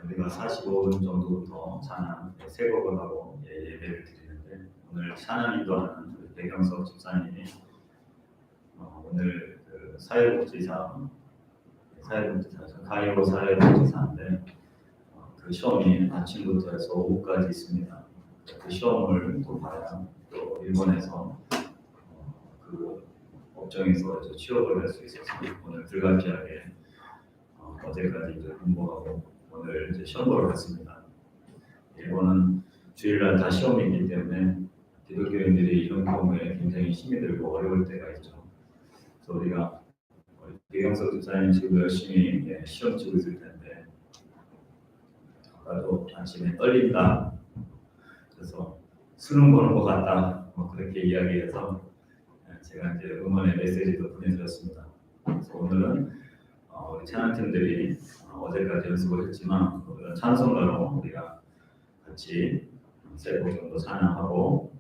우리가 45분 정도부터 찬양 세 곡을 하고 예배를 드리는데, 오늘 찬양 인도하는 배경석 집사님이 오늘 사회복지사 가이로 사회복지사인데 그 시험이 아침부터 해서 오후까지 있습니다. 그 시험을 또 봐야 또 일본에서 그 업종에서 취업을 할 수 있어서 오늘 불가피하게 어제까지 이제 공부하고 오늘 이제 시험 보러 갔습니다. 일본은 주일날 다 시험이 있기 때문에 기독교인들이 이런 경우에 굉장히 힘이 들고 어려울 때가 있죠. 그래서 우리가 배경석 집사님 지금 열심히 시험 치고 있을 텐데 아까도 아침에 떨린다, 그래서 수능 보는 것 같다, 그렇게 이야기해서 제가 이제 응원의 메시지도 보내드렸습니다. 그래서 오늘은 우리 찬양팀들이 어제까지 연습을 했지만 오늘은 찬송가로 우리가 같이 세 곡 정도 찬양하고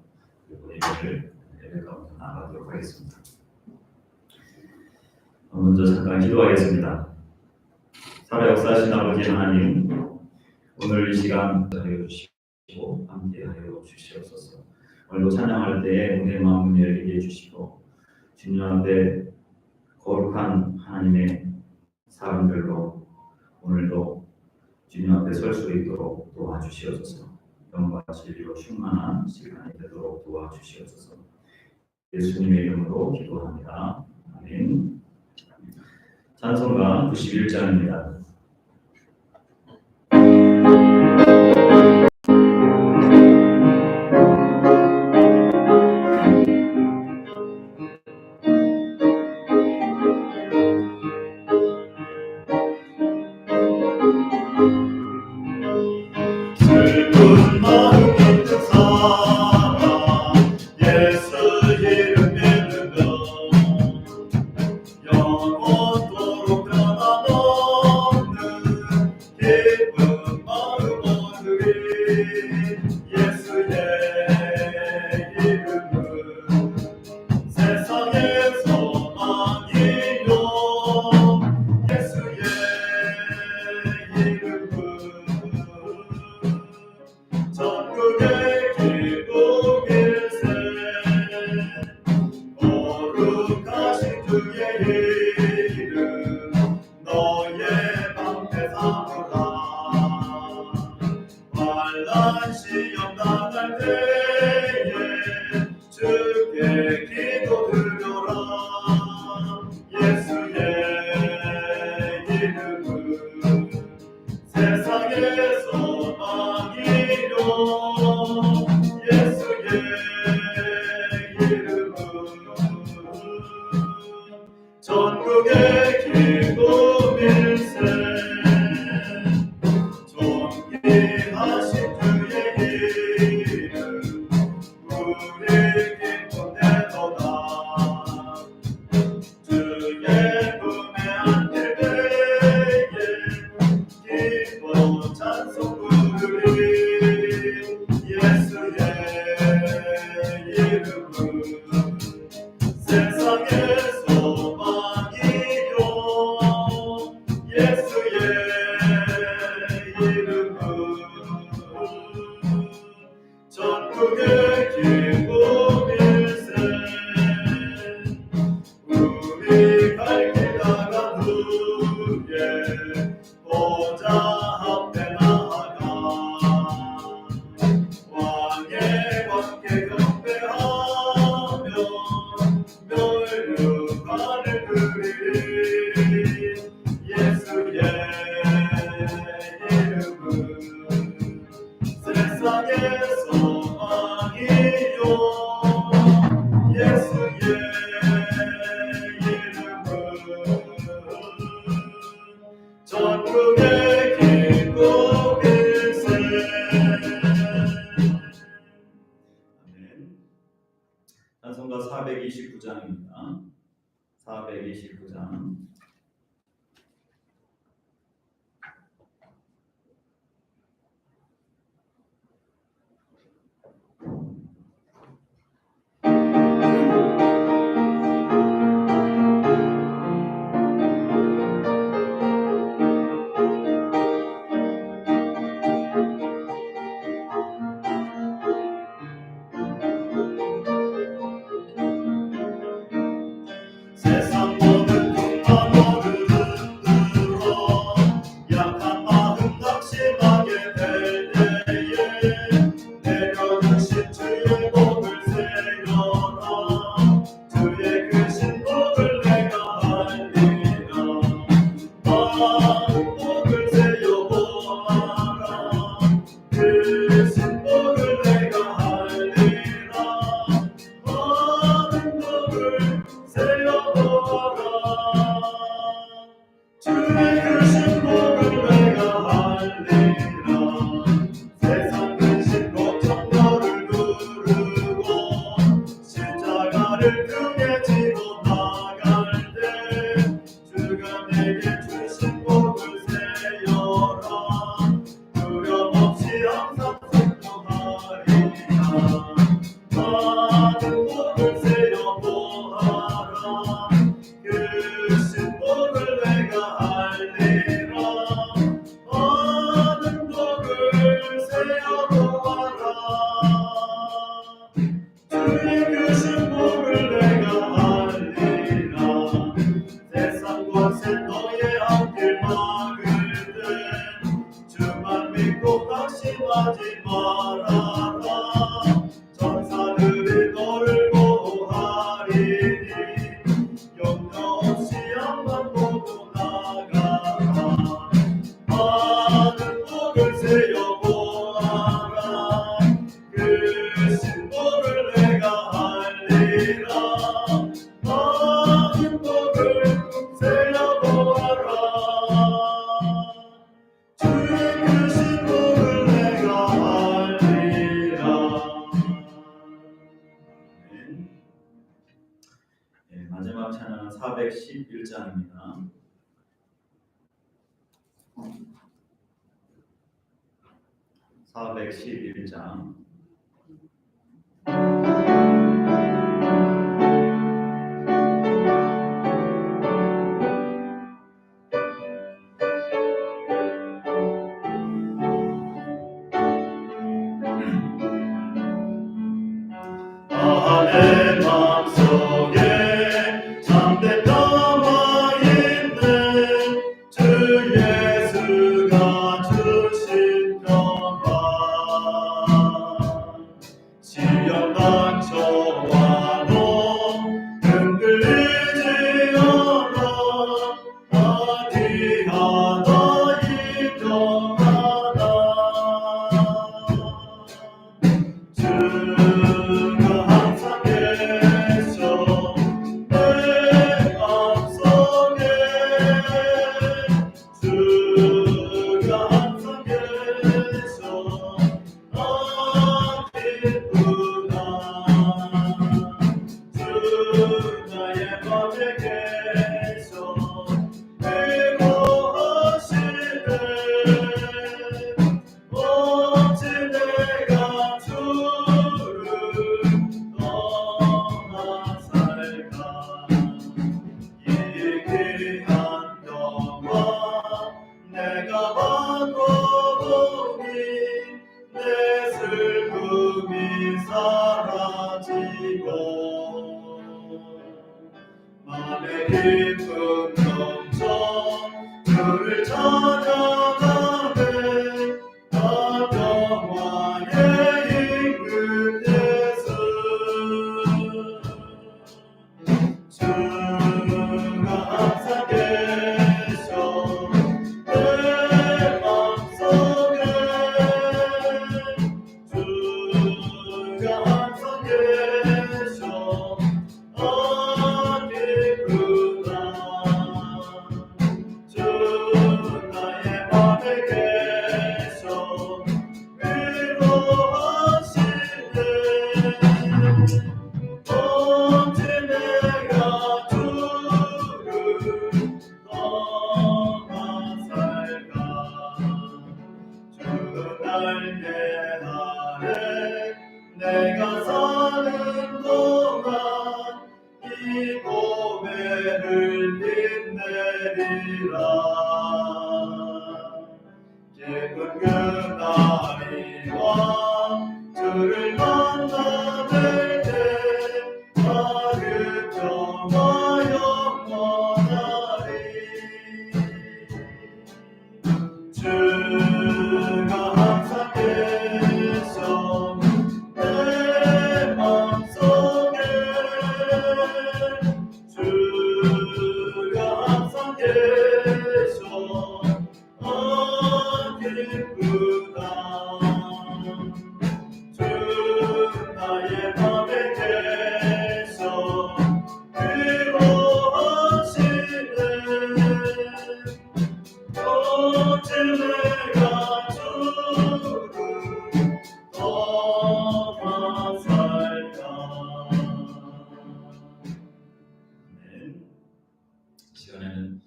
그리고 예배 가운데 나가도록 하겠습니다. 먼저 잠깐 기도하겠습니다. 살아 역사하신 아버지 하나님, 오늘 이 시간 하여 주시고 함께하여 주시옵소서. 오늘도 찬양할 때에 우리의 마음을 열리게 해주시고 주님 앞에 거룩한 하나님의 사람들로 오늘도 주님 앞에 설 수 있도록 도와주시옵소서. 영과 진리로 충만한 시간이 되도록 도와주시옵소서. 예수님의 이름으로 기도합니다. 아멘. 찬송가 91장입니다. 전국의 복을 세요 보아라 그 신복을 내가 알리라 많은 복을 세요 보아라 주의 그 신복을 내가 알리라 세상 근심 걱정 너를 두르고 십자가를 크게 지고 나갈 때 주가 내게 주신 복을 세여라 두려움 없이 항상 승리하리라 많은 복을 세여 보아라 그 신복을 내가 알리라 많은 복을 세여 보아라 주의 그 신복을 내가 알리라 세상 권세 너의 앞길 막을 때 주만 믿고 낙심하지 말아라 전사들이 너를 보호하리니 염려 없이 앞만 보고 나가라 많은 복을 세요 보아라 그 신복을 내가 알리라 많은 복을 세요 보아라 주의 그 신복을 내가 알리라. 네, 마지막 찬양은 411장입니다. (411장) 내 맘속에 잠든 남아있는 주 예수가 주신 평강 시련 닥쳐와도 흔들리지 않아 어디하나 인정하나 주가 항상 계셔 내 맘속에 주가 항상 계셔 기쁘다 주 나의 맘에 계셔 위로하시네 어찌 내가 주를 떠나 살까 이 귀한 평화 내가 바꿔보니 내 슬픔이 사라지고 맘의 기쁨 넘쳐 주를 찬양하네 나 평화의 임금 예수 주가 항상 계셔 내 맘속에 주가 항상 계셔 기쁘다 주 나의 맘에 계셔 위로하시네 어찌 내가 주를 떠나 살까 주 날 예하네 내가 사는 동안 이 고배를 빛내리라 기쁜 그날이와 주를 만나뵐 때 그 평화 영원하리 주가 항상 시간에는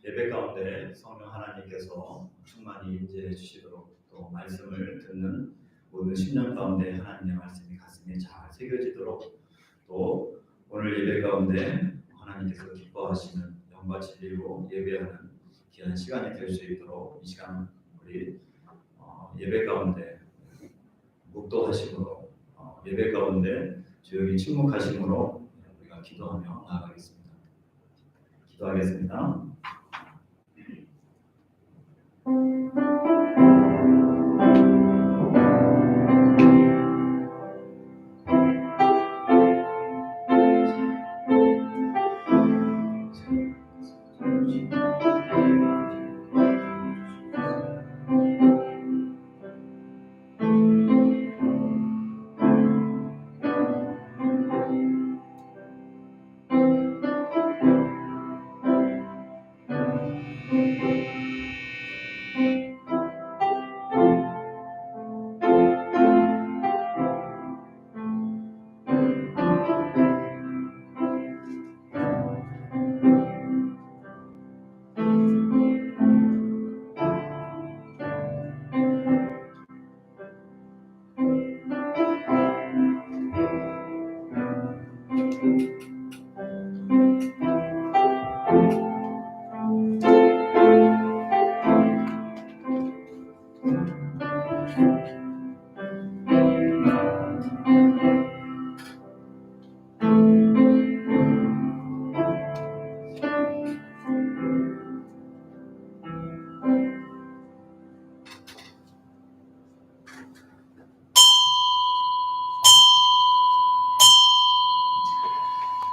예배 가운데 성령 하나님께서 충만히 임재해 주시도록 또 말씀을 듣는 모든 10년 가운데 하나님의 말씀이 가슴에 잘 새겨지도록 또 오늘 예배 가운데 하나님께서 기뻐하시는 영과 진리로 예배하는 귀한 시간이 될 수 있도록 이 시간 우리 예배 가운데 묵도하심으로 예배 가운데 조용히 침묵하심으로 우리가 기도하며 나아가겠습니다. 기도하겠습니다.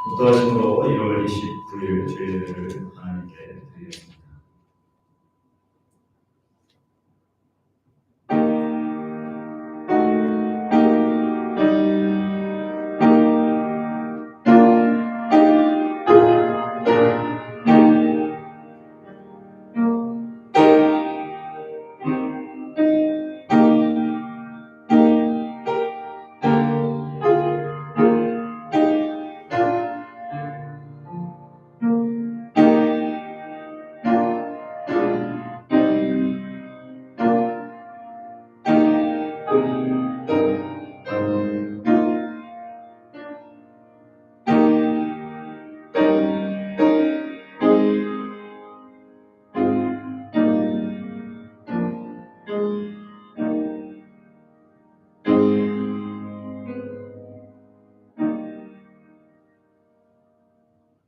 묵도하심으로 1월 29일 주일예배를 하나님께 드리겠습니다.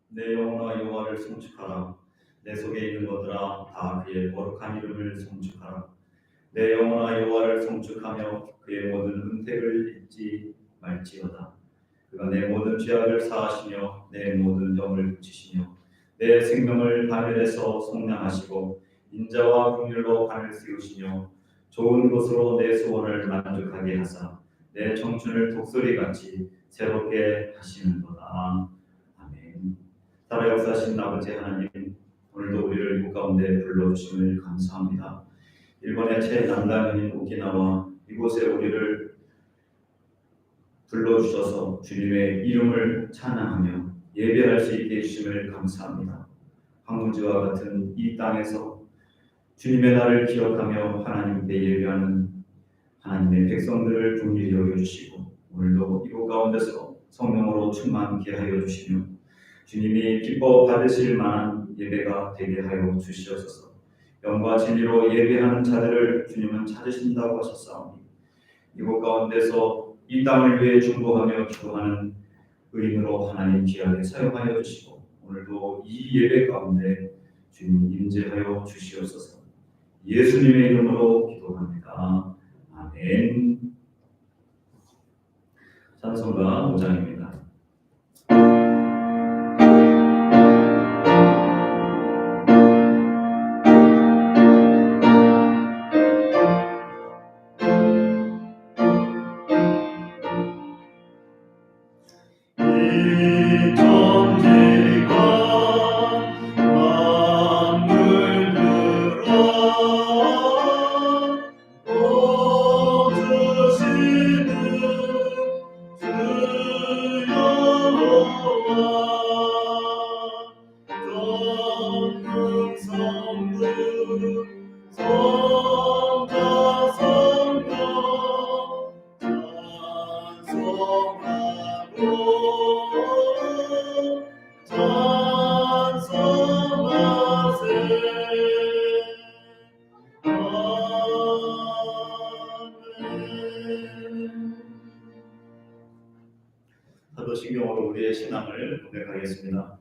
내 영혼아 여호와를 송축하라. 내 속에 있는 것들아 다 그의 거룩한 이름을 송축하라. 내 영혼아 여호와를 송축하며 그의 모든 은택을 잊지 말지어다. 그가 내 모든 죄악을 사하시며 내 모든 영을 붙이시며 내 생명을 하늘에서 속량하시고 인자와 긍휼로 하늘 세우시며 좋은 곳으로 내 소원을 만족하게 하사 내 청춘을 독수리같이 새롭게 하시는도다. 아멘. 살아 역사하신 아버지 하나님, 오늘도 우리를 이곳 가운데 불러주심을 감사합니다. 일본의 최남단인 오키나와 이곳에 우리를 불러주셔서 주님의 이름을 찬양하며 예배할 수 있게 해주심을 감사합니다. 황무지와 같은 이 땅에서 주님의 날을 기억하며 하나님께 예배하는 하나님의 백성들을 긍휼히 여겨주시고 오늘도 이곳 가운데서 성령으로 충만케 하여 주시며 주님이 기뻐 받으실 만한 예배가 되게 하여 주시옵소서. 영과 진리로 예배하는 자들을 주님은 찾으신다고 하셨사오니 이곳 가운데서 이 땅을 위해 중보하며 기도하는 의인으로 하나님 귀하게 사용하여 주시고 오늘도 이 예배 가운데 주님 임재하여 주시옵소서. 예수님의 이름으로 기도합니다. 아멘. 찬송가 5장입니다. 천지가 만물들어 사도신경으로 우리의 신앙을 고백하겠습니다.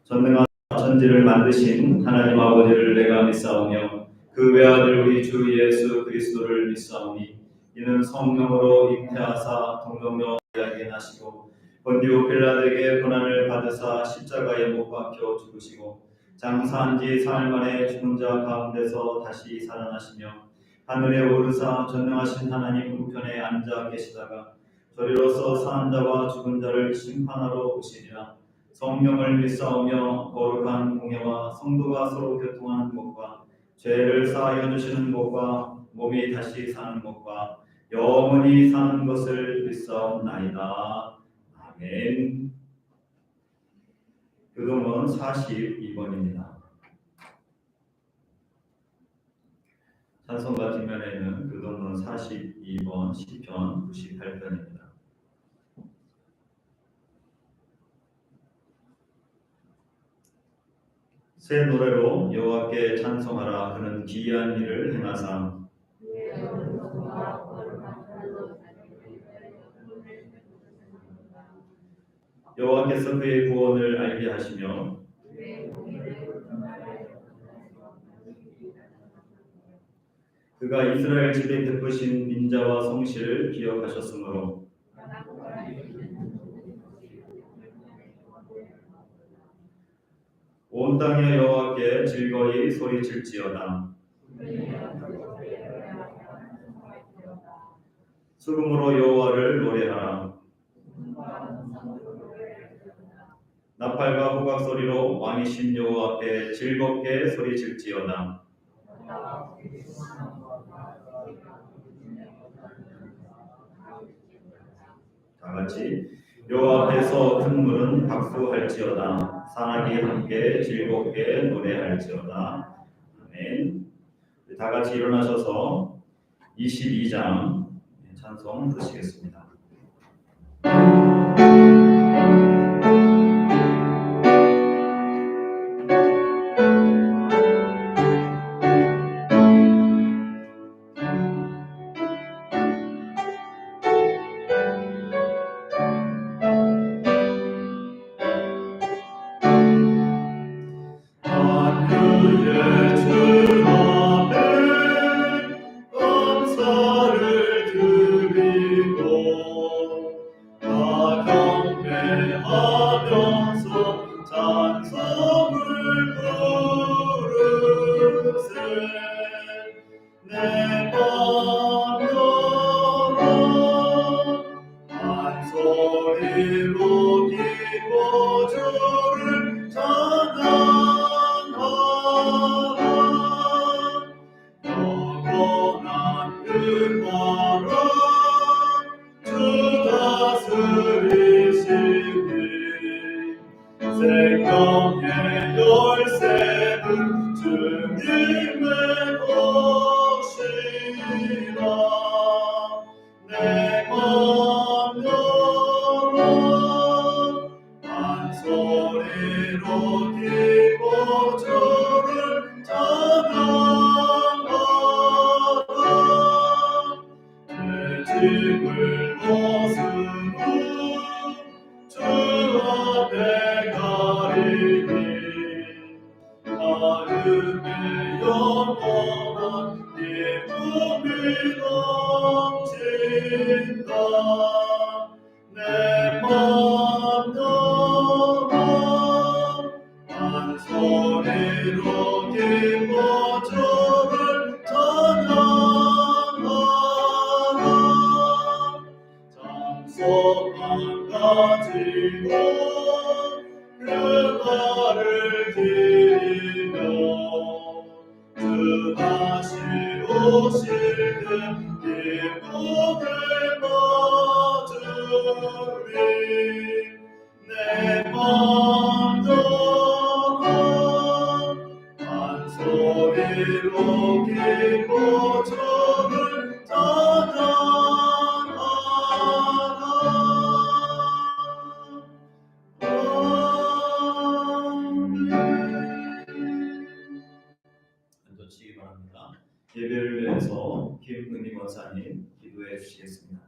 전능한 천지를 만드신 하나님 아버지를 내가 믿사오며 그 외아들 우리 주 예수 그리스도를 믿사오니 이는 성령으로 잉태하사 동정녀에게 나시고 본디오 빌라도에게 고난을 받으사 십자가에 못 박혀 죽으시고 장사한 지 사흘 만에 죽은 자 가운데서 다시 살아나시며 하늘에 오르사 전능하신 하나님 우편에 앉아 계시다가 저리로서 사는 자와 죽은 자를 심판하러 오시리라. 성령을 믿사오며 거룩한 공예와 성도가 서로 교통하는 것과 죄를 사하여 주시는 것과 몸이 다시 사는 것과 영원히 사는 것을 믿사옵나이다. 아멘. 교동은 42번입니다. 찬송가 뒷면에는 교동은 42번 시편 98편입니다. 새 노래로 여호와께 찬송하라. 그는 기이한 일을 행하사. 여호와께서 그의 구원을 알게 하시며 그가 이스라엘 집에 베푸신 민자와 성실을 기억하셨으므로 온 땅에 여호와께 즐거이 소리칠지어다. 수금으로 여호와를 노래하라. 나팔과 호각 소리로 왕이신 여호와 앞에 즐겁게 소리칠지어다. 다 같이 여호와 앞에서 큰 물은 박수할지어다. 산악이 함께 즐겁게 노래할지어다. 아멘. 다 같이 일어나셔서 22장 찬송 부르시겠습니다. 생명의 열쇠는 주님의 것이라. 내 맘 열어 한 소리로 기뻐 주를 찬양하라. 내 짐을 벗으고 주 앞에 가리니 마음에 영원한 기쁨이 넘친다. 내 맘 열어 한 소리로 기뻐 주를 찬양하라. 장성한 가지고 그날을 드리며 주 다시 오실 때 기쁨을 거두리 내 맘도 한 소리로 기뻐주를 앉으시기 바랍니다. 예배를 위해서 김은희 권사님 기도해 주시겠습니다.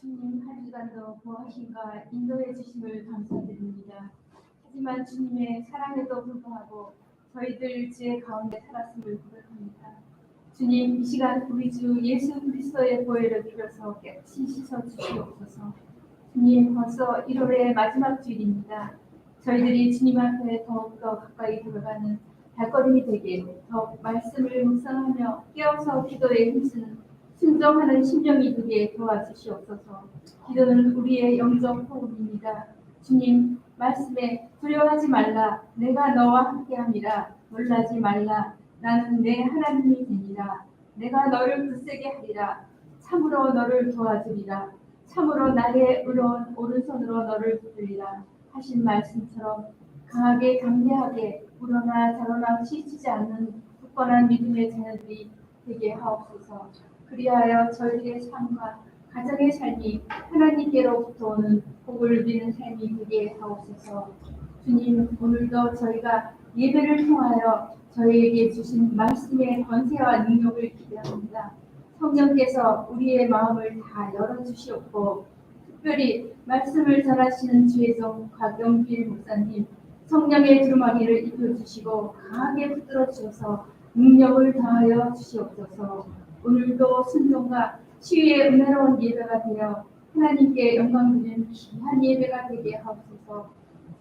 주님, 한 주간도 보호하심과 인도해 주심을 감사드립니다. 하지만 주님의 사랑에도 불구하고 저희들 죄 가운데 살았음을 고백합니다. 주님, 이 시간 우리 주 예수 그리스도의 보혈을 빌어서 깨끗이 씻어 주시옵소서. 주님, 벌써 1월의 마지막 주일입니다. 저희들이 주님 앞에 더욱더 가까이 들어가는 발걸음이 되게 더욱 말씀을 묵상하며 깨어서 기도에 힘쓰는 순종하는 심령이 되게 도와주시옵소서. 기도는 우리의 영적 호흡입니다. 주님, 말씀에 두려워하지 말라. 내가 너와 함께함이라. 놀라지 말라. 나는 내 하나님이 되니라. 내가 너를 굳세게 하리라. 참으로 너를 도와주리라. 참으로 나의 의로운 오른손으로 너를 붙들리라 하신 말씀처럼 강하게 강대하게 불어나 자로나 치치지 않는 굳건한 믿음의 자녀들이 되게 하옵소서. 그리하여 저희의 삶과 가정의 삶이 하나님께로부터 오는 복을 누리는 삶이 되게 하옵소서. 주님, 오늘도 저희가 예배를 통하여 저희에게 주신 말씀의 권세와 능력을 기대합니다. 성령께서 우리의 마음을 다 열어주시옵고 특별히 말씀을 전하시는 주의종 곽영길 목사님 성령의 두루마기를 입혀주시고 강하게 붙들어 주셔서 능력을 다하여 주시옵소서. 오늘도 순종과 치유의 은혜로운 예배가 되어 하나님께 영광 드리는 귀한 예배가 되게 하옵소서.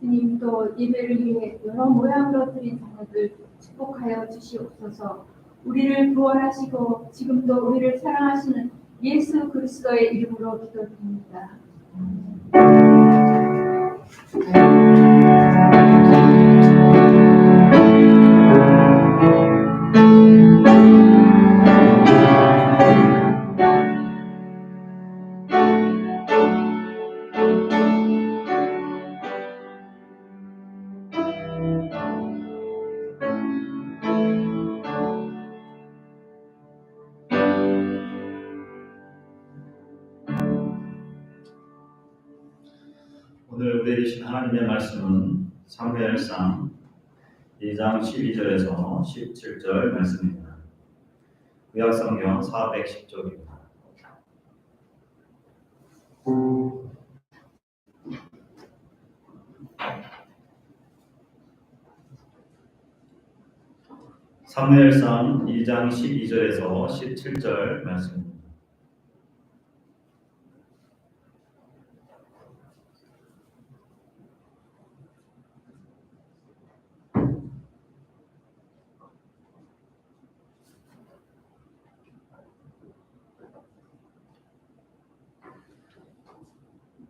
주님도 예배를 위해 여러 모양으로 드린 자녀들 축복하여 주시옵소서. 우리를 구원하시고 지금도 우리를 사랑하시는 예수 그리스도의 이름으로 기도드립니다. 오늘 우리에게 주신 하나님의 말씀은 사무엘상 2장 12절에서 17절 말씀입니다. 구약성경 410쪽입니다. 사무엘상 2장 12절에서 17절 말씀입니다.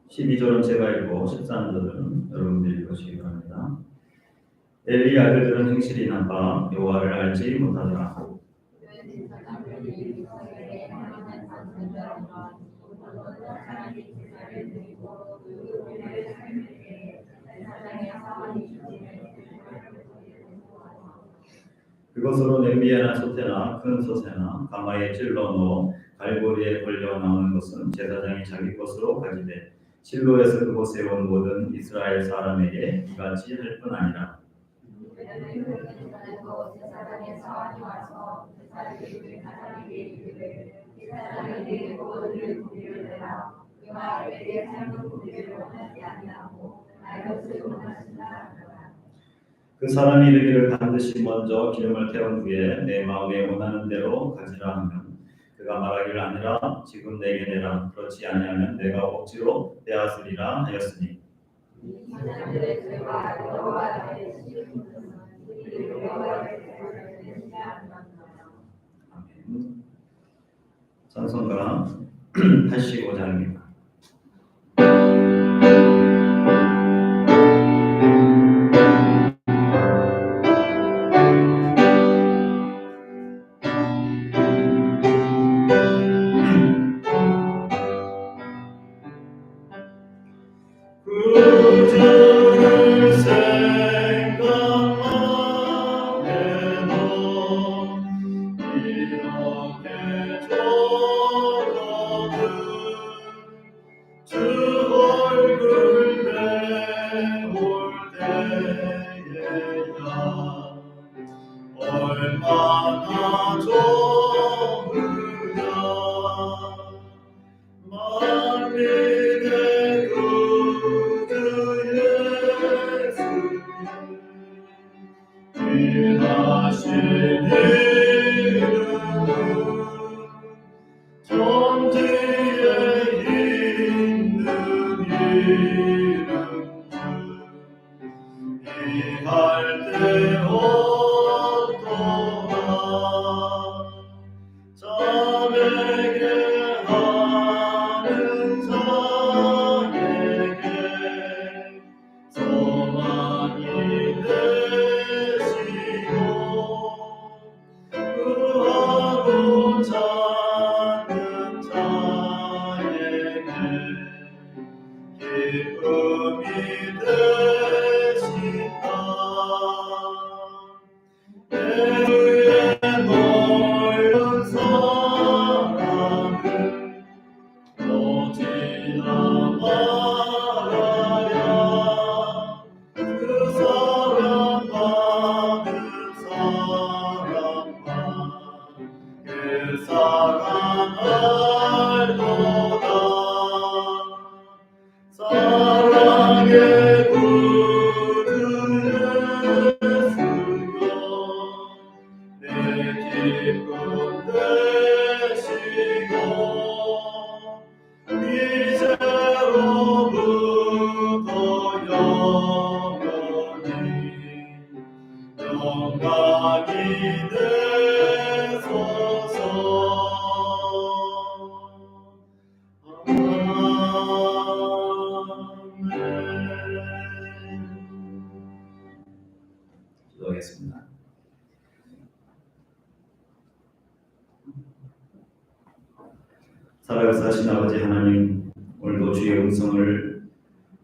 (12절은) 제가 읽고 (13절은) 여러분들이 읽으시기 바랍니다. 엘리 아들들은 행실이 나빠 여호와를 알지 못하더라. 그것으로 냄비에나 솥에나 큰 솥에나 가마에 찔러 넣어 갈고리에 걸려 나오는 것은 제사장이 자기 것으로 가지되 실로에서 그곳에 온 모든 이스라엘 사람에게 이같이 할 뿐 아니라. 그 사람이 이르기를 반드시 먼저 기름을 태운 후에 내 마음에 원하는 대로 가지라 하면 그가 말하기를 아니라 지금 내게 내라 그렇지 아니하면 내가 억지로 빼앗으리라 하였으니. 아멘. 찬송가 85장입니다. 주를 생각만 해도 이렇게 좋거든. 주 얼굴 배울 때에야 얼마나 좋으랴. 만민의 구주 예수님 일하신 이름은 천지에 있는 이름 이할 때 어떠한 자에게 하는 자에게 소망이 되시고 구하고 찾는 자에게 기쁨이 되신다. 주의 넓은 사랑을 어찌나 말하랴. 그 사랑 받은 사랑만 그 사랑 알도다. 사랑의 구주 예수여 내 기쁨 되시고 이제로부터 영원히 영광이 되소서. 아멘. 기도하겠습니다. 살아계신 아버지 하나님, 오늘도 주의 음성을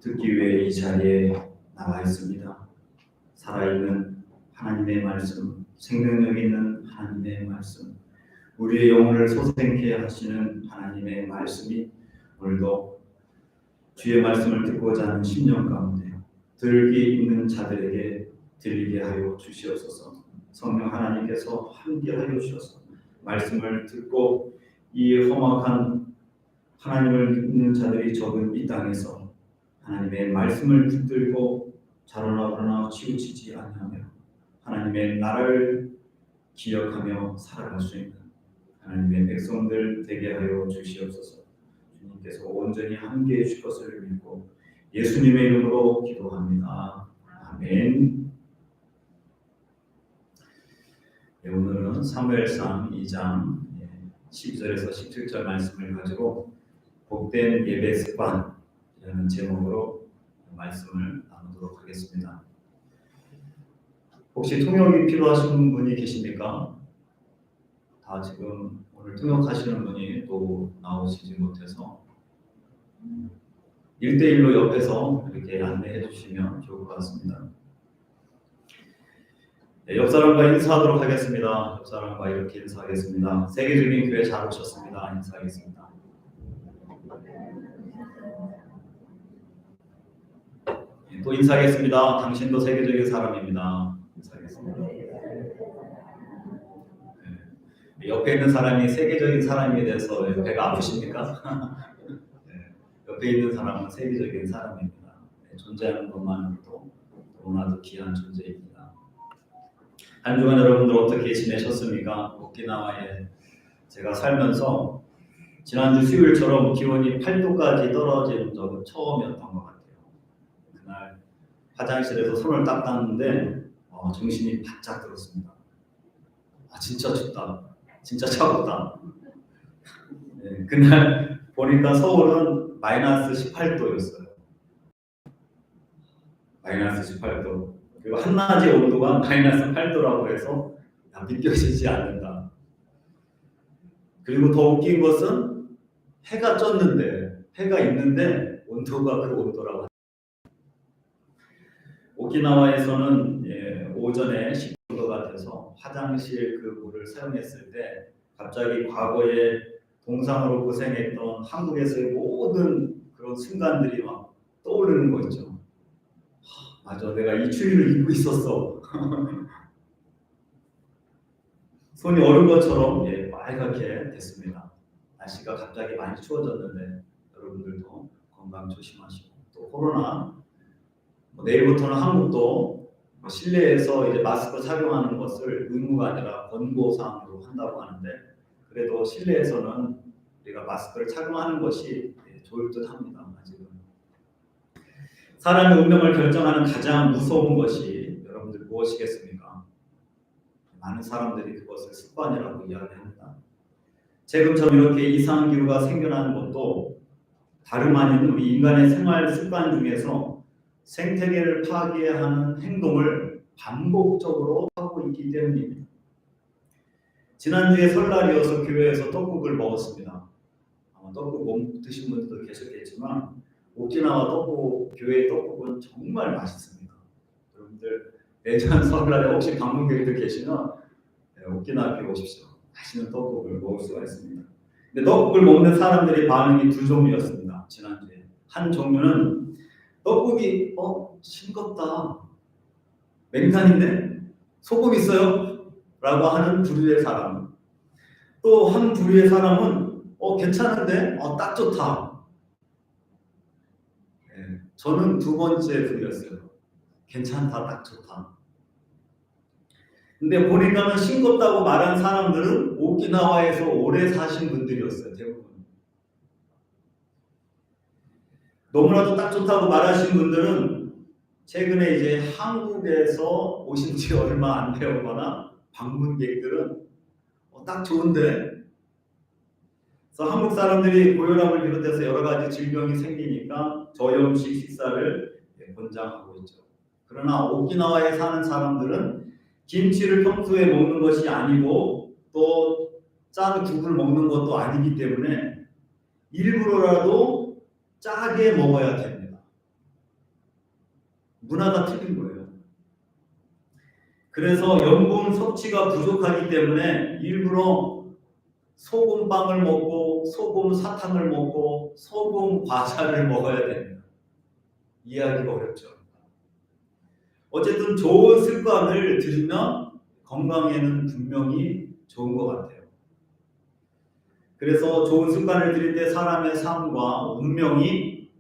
듣기 위해 이 자리에 나와 있습니다. 살아있는 하나님의 말씀, 생명력 있는 하나님의 말씀, 우리의 영혼을 소생케 하시는 하나님의 말씀이 오늘도 주의 말씀을 듣고자 하는 심령 가운데 들기 있는 자들에게 들리게 하여 주시옵소서. 성령 하나님께서 함께 하여 주셔서 말씀을 듣고 이 험악한 하나님을 믿는 자들이 적은 이 땅에서 하나님의 말씀을 붙들고 자라나거나 치우치지 아니하며 하나님의 나라를 기억하며 살아갈 수 있는 하나님의 백성들 되게 하여 주시옵소서. 주님께서 온전히 함께해 주실 것을 믿고 예수님의 이름으로 기도합니다. 아멘. 네, 오늘은 사무엘상 2장 12절에서 17절 말씀을 가지고 복된 예배 습관이라는 제목으로 말씀을 나누도록 하겠습니다. 혹시 통역이 필요하신 분이 계십니까? 다 지금 오늘 통역하시는 분이 또 나오시지 못해서 1대1로 옆에서 이렇게 안내해 주시면 좋을 것 같습니다. 네, 옆 사람과 인사하도록 하겠습니다. 옆 사람과 이렇게 인사하겠습니다. 세계적인 교회 잘 오셨습니다. 인사하겠습니다. 네, 또 인사하겠습니다. 당신도 세계적인 사람입니다. 인사하겠습니다. 네, 옆에 있는 사람이 세계적인 사람이 돼서 배가 아프십니까? 네, 옆에 있는 사람은 세계적인 사람입니다. 네, 존재하는 것만으로도 너무나도 귀한 존재입니다. 한 주간 여러분들 어떻게 지내셨습니까? 오키나와에 제가 살면서 지난주 수요일처럼 기온이 8도까지 떨어진 적은 처음이었던 것 같아요. 그날 화장실에서 손을 딱 닦는데 정신이 바짝 들었습니다. 진짜 춥다. 진짜 차갑다. 네, 그날 보니까 서울은 마이너스 18도였어요. 마이너스 18도. 그리고 한낮의 온도가 마이너스 8도라고 해서 믿겨지지 않는다. 그리고 더 웃긴 것은 해가 쪘는데, 해가 있는데 온도가 그 온도라고. 오키나와에서는 오전에 10도가 돼서 화장실 그 물을 사용했을 때 갑자기 과거에 동상으로 고생했던 한국에서의 모든 그런 순간들이 막 떠오르는 거 있죠. 맞아, 내가 이 추위를 입고 있었어. 손이 얼은 것처럼 빨갛게 됐습니다. 날씨가 갑자기 많이 추워졌는데 여러분들도 건강 조심하시고, 또 코로나 내일부터는 한국도 실내에서 이제 마스크 착용하는 것을 의무가 아니라 권고사항으로 한다고 하는데, 그래도 실내에서는 우리가 마스크를 착용하는 것이 좋을 듯합니다. 아직은. 사람의 운명을 결정하는 가장 무서운 것이 여러분들 무엇이겠습니까? 많은 사람들이 그것을 습관이라고 이야기합니다. 지금처럼 이렇게 이상한 기후가 생겨나는 것도 다름 아닌 우리 인간의 생활 습관 중에서 생태계를 파괴하는 행동을 반복적으로 하고 있기 때문입니다. 지난주에 설날이어서 교회에서 떡국을 먹었습니다. 아마 떡국 못 드신 분들도 계셨겠지만 오키나와 떡국, 교회의 떡국은 정말 맛있습니다. 여러분들 내년 설날에 혹시 방문 계획들 계시면 오키나와에 오십시오. 맛있는 떡국을 먹을 수가 있습니다. 근데 떡국을 먹는 사람들의 반응이 두 종류였습니다. 지난주에 한 종류는 떡국이 싱겁다, 맹탄인데 소금 있어요? 라고 하는 부류의 사람, 또 한 부류의 사람은 괜찮은데 딱 좋다. 저는 두 번째 부류였어요. 괜찮다, 딱 좋다. 근데 보니까는 싱겁다고 말한 사람들은 오키나와에서 오래 사신 분들이었어요. 대부분. 너무나도 딱 좋다고 말하신 분들은 최근에 이제 한국에서 오신 지 얼마 안 되었거나 방문객들은 딱 좋은데, 그래서 한국 사람들이 고혈압을 비롯해서 여러 가지 질병이 생기니까 저염식 식사를 권장하고 있죠. 그러나 오키나와에 사는 사람들은 김치를 평소에 먹는 것이 아니고 또 짠 국을 먹는 것도 아니기 때문에 일부러라도 짜게 먹어야 됩니다. 문화가 틀린 거예요. 그래서 염분 섭취가 부족하기 때문에 일부러 소금빵을 먹고 소금 사탕을 먹고 소금 과자를 먹어야 됩니다. 이해하기가 어렵죠. 어쨌든 좋은 습관을 들이면 건강에는 분명히 좋은 것 같아요. 그래서 좋은 습관을 들일 때 사람의 삶과 운명이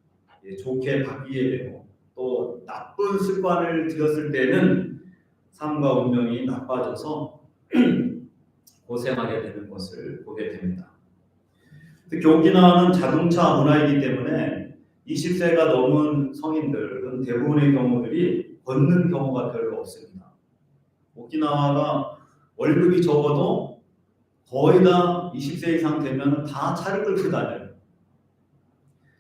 좋게 바뀌게 되고, 또 나쁜 습관을 들였을 때는 삶과 운명이 나빠져서 고생하게 되는 것을 보게 됩니다. 특히 오키나와는 자동차 문화이기 때문에 20세가 넘은 성인들은 대부분의 경우들이 걷는 경우가 별로 없습니다. 오키나와가 월급이 적어도 거의 다 20세 이상 되면 다 차를 끌고 다녀요.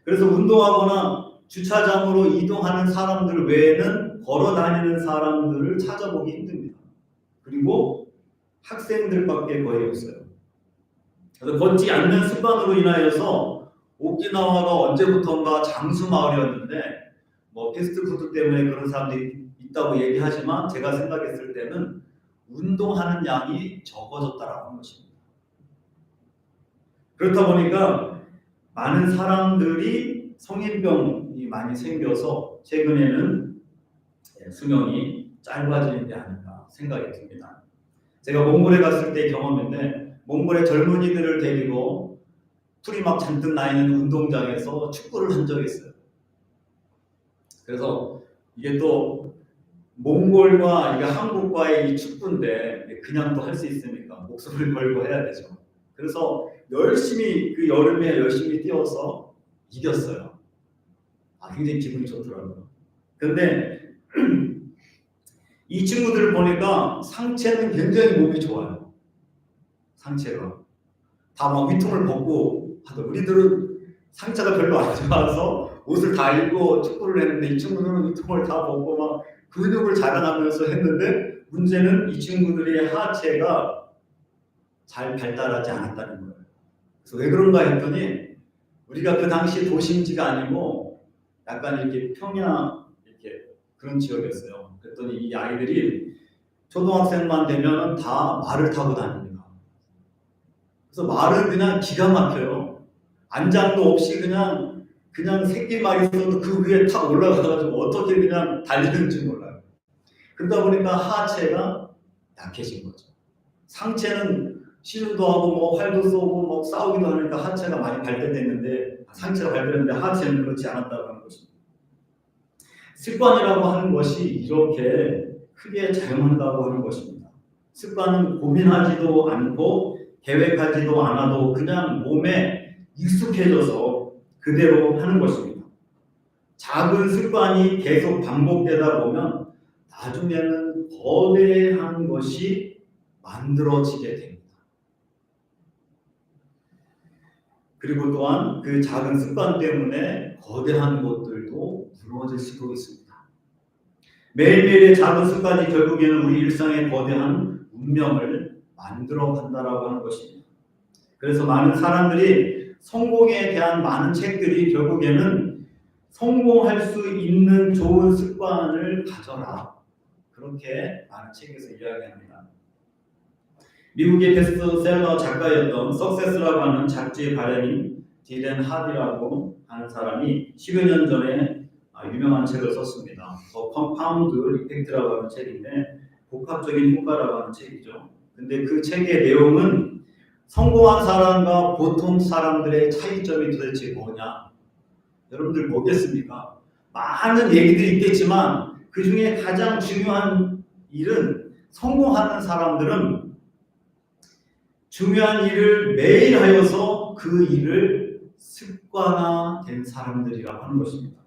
그래서 운동하거나 주차장으로 이동하는 사람들 외에는 걸어 다니는 사람들을 찾아보기 힘듭니다. 그리고 학생들밖에 거의 없어요. 그래서 걷지 않는 습관으로 인하여서 오키나와가 언제부턴가 장수 마을이었는데, 패스트푸드 때문에 그런 사람들이 있다고 얘기하지만 제가 생각했을 때는 운동하는 양이 적어졌다라고 하는 것입니다. 그렇다 보니까 많은 사람들이 성인병이 많이 생겨서 최근에는 수명이 짧아지는 게 아닌가 생각이 듭니다. 제가 몽골에 갔을 때 경험인데, 몽골의 젊은이들을 데리고 풀이 막 잔뜩 나 있는 운동장에서 축구를 한 적이 있어요. 그래서 이게 또 몽골과 이게 한국과의 이 축구인데 그냥 또 할 수 있습니까? 목숨을 걸고 해야 되죠. 그래서 열심히 그 여름에 열심히 뛰어서 이겼어요. 굉장히 기분이 좋더라고요. 근데 이 친구들을 보니까 상체는 굉장히 몸이 좋아요. 상체가 다 막 위통을 벗고 하더. 우리들은 상체가 별로 안 좋아서 옷을 다 입고 축구를 했는데 이 친구들은 위통을 다 벗고 막 근육을 자랑하면서 했는데, 문제는 이 친구들의 하체가 잘 발달하지 않았다는 거예요. 그래서 왜 그런가 했더니, 우리가 그 당시 도심지가 아니고 약간 이렇게 평야, 이렇게 그런 지역이었어요. 그랬더니 이 아이들이 초등학생만 되면 다 말을 타고 다닙니다. 그래서 말은 그냥 기가 막혀요. 안장도 없이 그냥 새끼 말이 있어도 그 위에 탁 올라가가지고 어떻게 그냥 달리는지 몰라요. 그러다 보니까 하체가 약해진 거죠. 상체는 시술도 하고 뭐 활도 쏘고 뭐 싸우기도 하니까 하체가 많이 발달됐는데, 상체가 발달했는데 하체는 그렇지 않았다고 하는 것입니다. 습관이라고 하는 것이 이렇게 크게 작용한다고 하는 것입니다. 습관은 고민하지도 않고 계획하지도 않아도 그냥 몸에 익숙해져서 그대로 하는 것입니다. 작은 습관이 계속 반복되다 보면 나중에는 거대한 것이 만들어지게 됩니다. 그리고 또한 그 작은 습관 때문에 거대한 것들도 무너질 수도 있습니다. 매일매일의 작은 습관이 결국에는 우리 일상의 거대한 운명을 만들어 간다라고 하는 것입니다. 그래서 많은 사람들이 성공에 대한 많은 책들이 결국에는 성공할 수 있는 좋은 습관을 가져라, 그렇게 많은 책에서 이야기합니다. 미국의 베스트셀러 작가였던 석세스라고 하는 잡지의 발행인 디렌 하디라고 하는 사람이 10여 년 전에 유명한 책을 썼습니다. 더 컴파운드 이펙트라고 하는 책인데 복합적인 효과라고 하는 책이죠. 근데 그 책의 내용은 성공한 사람과 보통 사람들의 차이점이 도대체 뭐냐? 여러분들 뭐겠습니까? 많은 얘기들이 있겠지만 그 중에 가장 중요한 일은 성공하는 사람들은 중요한 일을 매일 하여서 그 일을 습관화된 사람들이라고 하는 것입니다.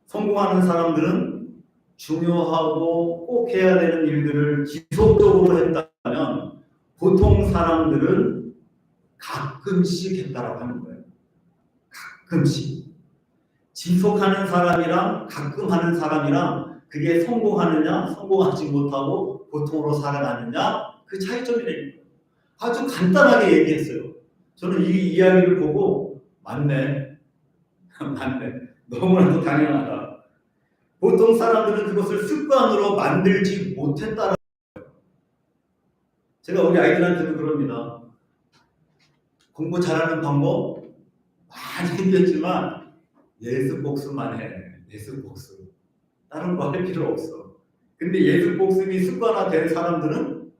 성공하는 사람들은 중요하고 꼭 해야 되는 일들을 지속적으로 했다면 보통 사람들은 가끔씩 했다라고 하는 거예요. 가끔씩. 지속하는 사람이랑 가끔 하는 사람이랑 그게 성공하느냐 성공하지 못하고 보통으로 살아가느냐, 그 차이점이 되는 거예요. 아주 간단하게 얘기했어요. 저는 이 이야기를 보고 맞네. 너무나도 당연하다. 보통 사람들은 그것을 습관으로 만들지 못했다는 거예요. 제가 우리 아이들한테도 그럽니다. 공부 잘하는 방법 많이 얘기했지만 예습 복습만 해. 예습 복습. 다른 거 할 필요 없어. 근데 예습 복습이 습관화된 사람들은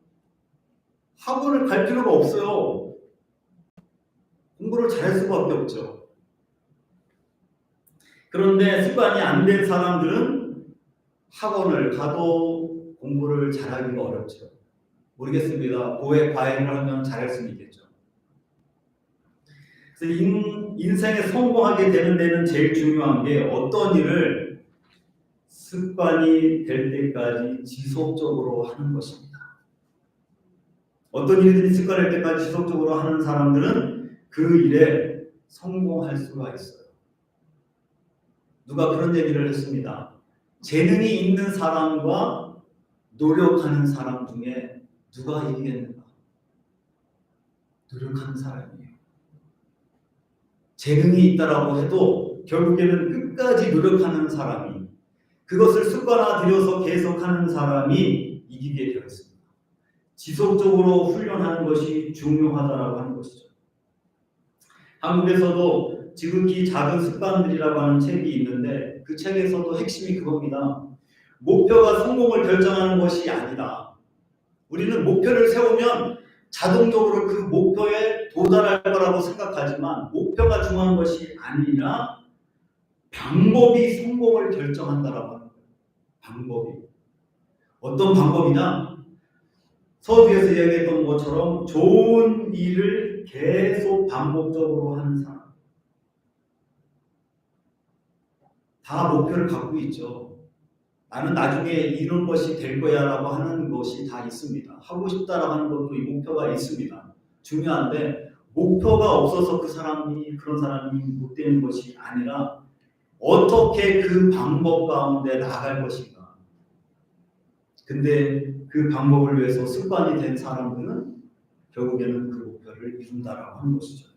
학원을 갈 필요가 없어요. 공부를 잘할 수밖에 없죠. 그런데 습관이 안 된 사람들은 학원을 가도 공부를 잘하기가 어렵죠. 모르겠습니다. 고해 과외를 하면 잘할 수는 있겠죠. 그래서 인생에 성공하게 되는 데는 제일 중요한 게 어떤 일을 습관이 될 때까지 지속적으로 하는 것입니다. 어떤 일들이 습관일 때까지 지속적으로 하는 사람들은 그 일에 성공할 수가 있어요. 누가 그런 얘기를 했습니다. 재능이 있는 사람과 노력하는 사람 중에 누가 이기겠는가? 노력하는 사람이에요. 재능이 있다라고 해도 결국에는 끝까지 노력하는 사람이, 그것을 습관화들여서 계속하는 사람이 이기게 되어 있습니다. 지속적으로 훈련하는 것이 중요하다라고 하는 것이죠. 한국에서도 지극히 작은 습관들이라고 하는 책이 있는데 그 책에서도 핵심이 그겁니다. 목표가 성공을 결정하는 것이 아니다. 우리는 목표를 세우면 자동적으로 그 목표에 도달할 거라고 생각하지만 목표가 중요한 것이 아니라 방법이 성공을 결정한다라고 하는 거예요. 방법이. 어떤 방법이냐? 서두에서 이야기했던 것처럼 좋은 일을 계속 반복적으로 하는 사람. 다 목표를 갖고 있죠. 나는 나중에 이런 것이 될 거야 라고 하는 것이 다 있습니다. 하고 싶다라고 하는 것도 이 목표가 있습니다. 중요한데 목표가 없어서 그런 사람이 못 되는 것이 아니라 어떻게 그 방법 가운데 나아갈 것인가. 근데 그 방법을 위해서 습관이 된 사람들은 결국에는 그 목표를 이룬다라고 하는 것이죠.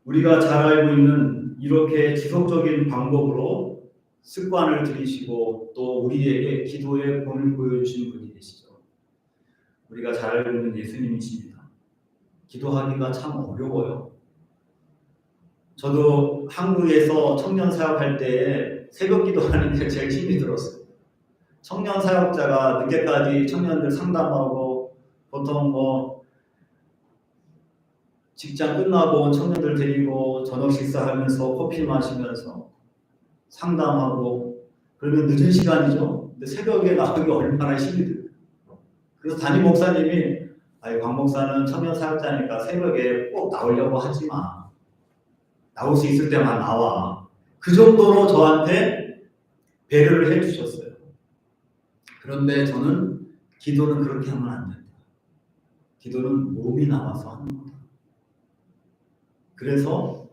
우리가 잘 알고 있는 이렇게 지속적인 방법으로 습관을 들이시고 또 우리에게 기도의 본을 보여주신 분이 계시죠. 우리가 잘 알고 있는 예수님이십니다. 기도하기가 참 어려워요. 저도 한국에서 청년 사역할 때 새벽 기도하는 게 제일 힘이 들었어요. 청년 사역자가 늦게까지 청년들 상담하고 보통 직장 끝나고 온 청년들 데리고 저녁 식사하면서 커피 마시면서 상담하고 그러면 늦은 시간이죠. 근데 새벽에 나오기 얼마나 힘이 들어요. 그래서 담임 목사님이 곽 목사는 청년 사역자니까 새벽에 꼭 나오려고 하지 마. 나올 수 있을 때만 나와. 그 정도로 저한테 배려를 해주셨어요. 그런데 저는 기도는 그렇게 하면 안 된다. 기도는 몸이 나와서 하는 거다. 그래서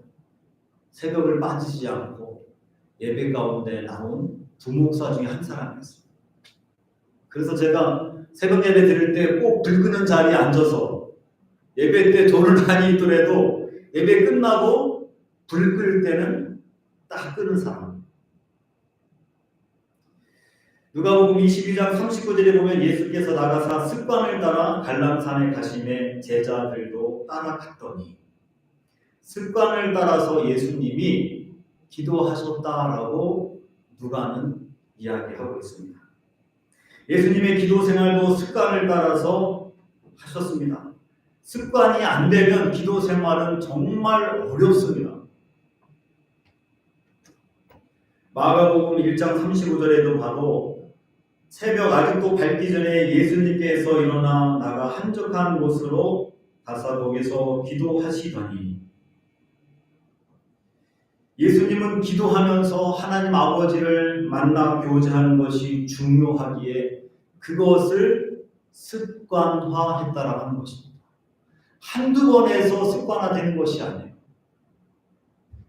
새벽을 빠지지 않고 예배 가운데 나온 부목사 중에 한 사람이었어요. 그래서 제가 새벽 예배 드릴 때 꼭 불 끄는 자리에 앉아서 예배 때 돈을 많이 있더라도 예배 끝나고 불 끌 때는 딱 끄는 사람. 누가복음 22장 39절에 보면 예수께서 나가사 습관을 따라 갈람산에 가심에 제자들도 따라갔더니 습관을 따라서 예수님이 기도하셨다라고 누가는 이야기하고 있습니다. 예수님의 기도 생활도 습관을 따라서 하셨습니다. 습관이 안 되면 기도 생활은 정말 어렵습니다. 마가복음 1장 35절에도 봐도 새벽 아직도 밝기 전에 예수님께서 일어나 나가 한적한 곳으로 가서 거기서 기도하시더니 예수님은 기도하면서 하나님 아버지를 만나 교제하는 것이 중요하기에 그것을 습관화했다라고 하는 것입니다. 한두 번에서 습관화되는 것이 아니에요.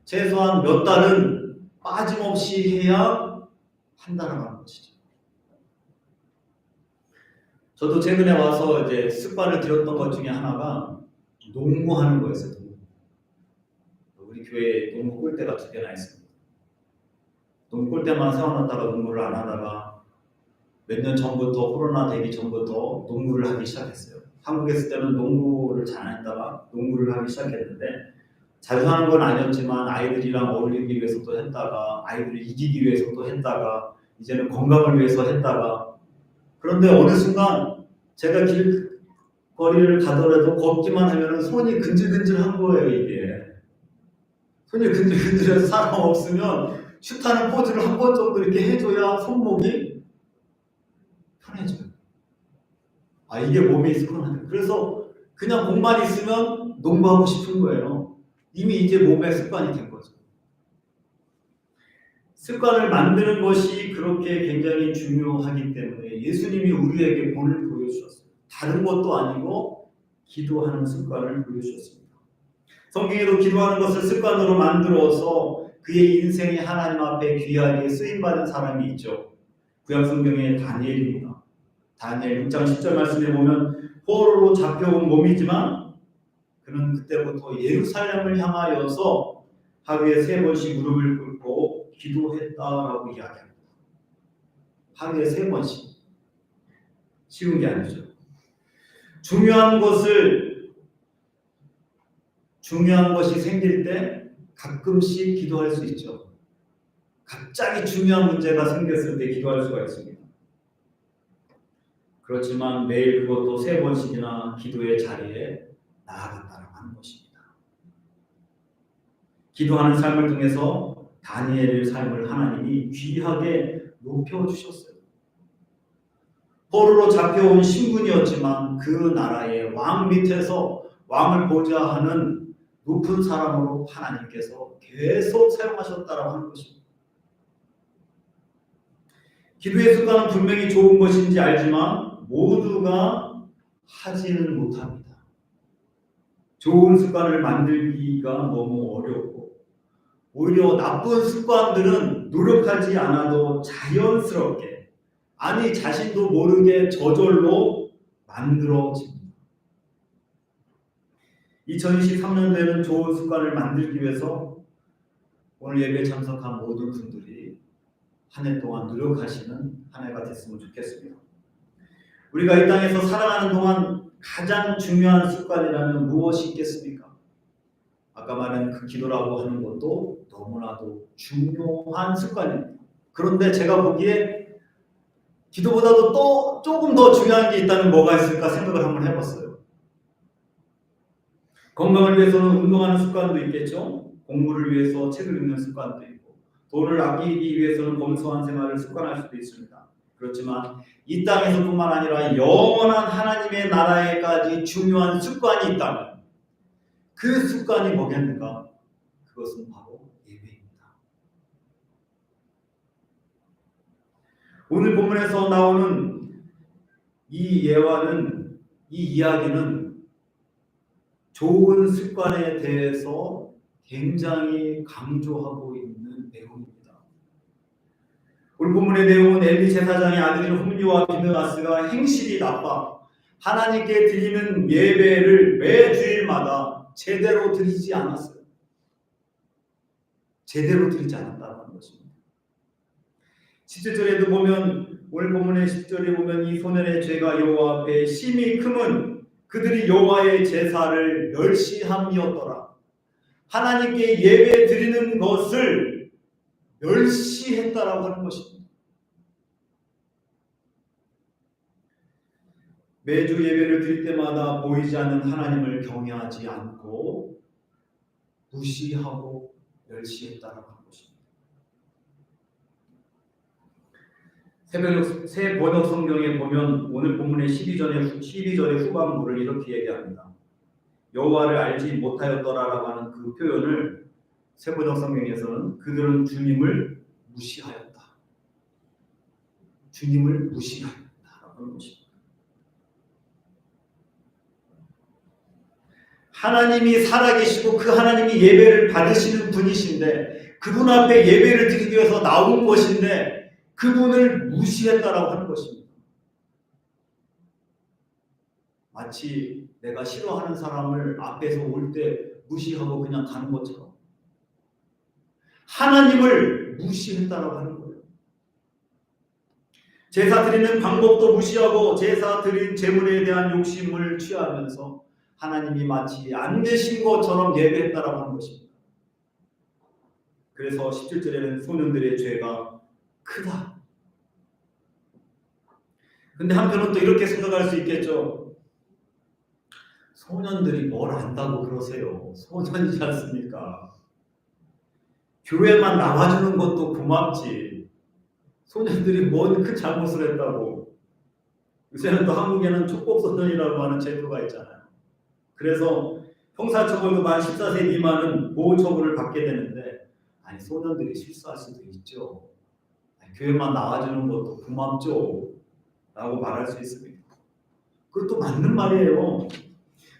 최소한 몇 달은 빠짐없이 해야 한다라고 하는 것이죠. 저도 최근에 와서 이제 습관을 들였던 것 중에 하나가 농구하는 거였어요. 우리 교회에 농구 골대가 2개나 있습니다. 농구 골대만 세워놨다가 농구를 안 하다가 몇 년 전부터 코로나 되기 전부터 농구를 하기 시작했어요. 한국에 있을 때는 농구를 잘 안 했다가 농구를 하기 시작했는데 자주 하는 건 아니었지만 아이들이랑 어울리기 위해서 또 했다가 아이들을 이기기 위해서 또 했다가 이제는 건강을 위해서 했다가 그런데 어느 순간 제가 길거리를 가더라도 걷기만 하면 손이 근질근질한 거예요. 이게 손이 근질근질해서 사람 없으면 슛하는 포즈를 한 번 정도 이렇게 해줘야 손목이 편해져요. 이게 몸에 습관화돼요. 그래서 그냥 공만 있으면 농구하고 싶은 거예요. 이미 이제 몸에 습관이 된 거죠. 습관을 만드는 것이 그렇게 굉장히 중요하기 때문에 예수님이 우리에게 본을 보여주셨어요. 다른 것도 아니고 기도하는 습관을 보여주셨습니다. 성경에도 기도하는 것을 습관으로 만들어서 그의 인생이 하나님 앞에 귀하게 쓰임받은 사람이 있죠. 구약성경의 다니엘입니다. 다니엘 6장 10절 말씀에 보면 포로로 잡혀온 몸이지만 그는 그때부터 예루살렘을 향하여서 하루에 3번씩 무릎을 꿇고 기도했다라고 이야기합니다. 하루에 3번씩. 쉬운 게 아니죠. 중요한 것이 생길 때 가끔씩 기도할 수 있죠. 갑자기 중요한 문제가 생겼을 때 기도할 수가 있습니다. 그렇지만 매일 그것도 3번씩이나 기도의 자리에 나아간다라고 하는 것입니다. 기도하는 삶을 통해서 다니엘의 삶을 하나님이 귀하게 높여주셨어요. 포로로 잡혀온 신분이었지만 그 나라의 왕 밑에서 왕을 보좌 하는 높은 사람으로 하나님께서 계속 사용하셨다라고 하는 것입니다. 기도의 습관은 분명히 좋은 것인지 알지만 모두가 하지는 못합니다. 좋은 습관을 만들기가 너무 어렵고 오히려 나쁜 습관들은 노력하지 않아도 자연스럽게 아니 자신도 모르게 저절로 만들어집니다. 2023년도에는 좋은 습관을 만들기 위해서 오늘 예배에 참석한 모든 분들이 한 해 동안 노력하시는 한 해가 됐으면 좋겠습니다. 우리가 이 땅에서 살아가는 동안 가장 중요한 습관이라면 무엇이 있겠습니까? 아까 말한 그 기도라고 하는 것도 너무나도 중요한 습관입니다. 그런데 제가 보기에 기도보다도 또 조금 더 중요한 게 있다면 뭐가 있을까 생각을 한번 해봤어요. 건강을 위해서는 운동하는 습관도 있겠죠. 공부를 위해서 책을 읽는 습관도 있고, 돈을 아끼기 위해서는 검소한 생활을 습관할 수도 있습니다. 그렇지만 이 땅에서뿐만 아니라 영원한 하나님의 나라에까지 중요한 습관이 있다면 그 습관이 뭐겠는가? 그것은 바로 예배입니다. 오늘 본문에서 나오는 이 예화는, 이 이야기는 좋은 습관에 대해서 굉장히 강조하고 있는 내용입니다. 오늘 본문의 내용은 엘리 제사장의 아들인 홈리와 비느하스가 행실이 나빠 하나님께 드리는 예배를 매 주일마다 제대로 드리지 않았어요. 제대로 드리지 않았다는 것입니다. 17절에도 보면, 오늘 본문의 10절에 보면 이 소년의 죄가 여호와 앞에 심히 크면 그들이 여호와의 제사를 멸시함이었더라. 하나님께 예배 드리는 것을 멸시했다라고 하는 것입니다. 매주 예배를 드릴 때마다 보이지 않는 하나님을 경외하지 않고 무시하고 멸시했다라고 하는 것입니다. 새 번역 성경에 보면 오늘 본문의 12절의 후반부를 이렇게 얘기합니다. 여호와를 알지 못하였더라라고 하는 그 표현을 새 번역 성경에서는 그들은 주님을 무시하였다. 주님을 무시하였다라고 하는 것입니다. 하나님이 살아계시고 그 하나님이 예배를 받으시는 분이신데 그분 앞에 예배를 드리기 위해서 나온 것인데 그분을 무시했다라고 하는 것입니다. 마치 내가 싫어하는 사람을 앞에서 올 때 무시하고 그냥 가는 것처럼 하나님을 무시했다라고 하는 거예요. 제사 드리는 방법도 무시하고 제사 드린 제물에 대한 욕심을 취하면서 하나님이 마치 안 계신 것처럼 예배했다라고 하는 것입니다. 그래서 17절에는 소년들의 죄가 크다. 근데 한편은 또 이렇게 생각할 수 있겠죠. 소년들이 뭘 안다고 그러세요. 소년이지 않습니까? 교회만 나와주는 것도 고맙지. 소년들이 뭔 큰 잘못을 했다고. 요새는 또 한국에는 촉법소년이라고 하는 제도가 있잖아요. 그래서 형사처벌도 만 14세 미만은 보호처벌을 받게 되는데, 아니 소년들이 실수할 수도 있죠. 아니, 교회만 나와주는 것도 고맙죠 라고 말할 수 있습니다. 그것도 맞는 말이에요.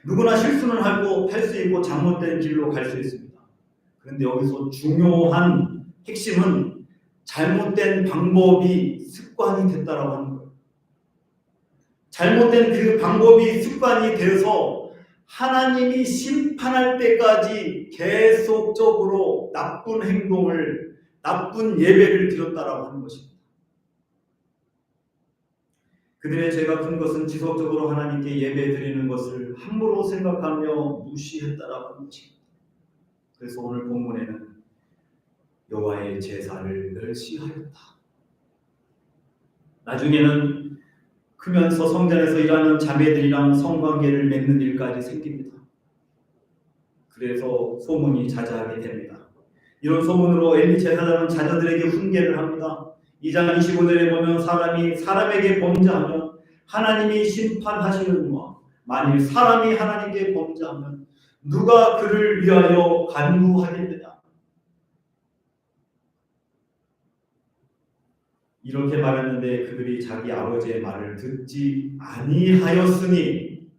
누구나 실수는 할 수 있고 잘못된 길로 갈 수 있습니다. 그런데 여기서 중요한 핵심은 잘못된 방법이 습관이 됐다라고 하는 거예요. 잘못된 그 방법이 습관이 돼서 하나님이 심판할 때까지 계속적으로 나쁜 행동을, 나쁜 예배를 드렸다라고 하는 것입니다. 그들의 죄가 큰 것은 지속적으로 하나님께 예배 드리는 것을 함부로 생각하며 무시했다라고 하는 것입니다. 그래서 오늘 본문에는 여호와의 제사를 멸시하였다. 나중에는 크면서 성전에서 일하는 자매들이랑 성관계를 맺는 일까지 생깁니다. 그래서 소문이 자자하게 됩니다. 이런 소문으로 엘리 제사장은 자녀들에게 훈계를 합니다. 2장 25절에 보면 사람이 사람에게 범죄하면 하나님이 심판하시느니와 만일 사람이 하나님께 범죄하면 누가 그를 위하여 간구하겠느냐. 이렇게 말했는데 그들이 자기 아버지의 말을 듣지 아니하였으니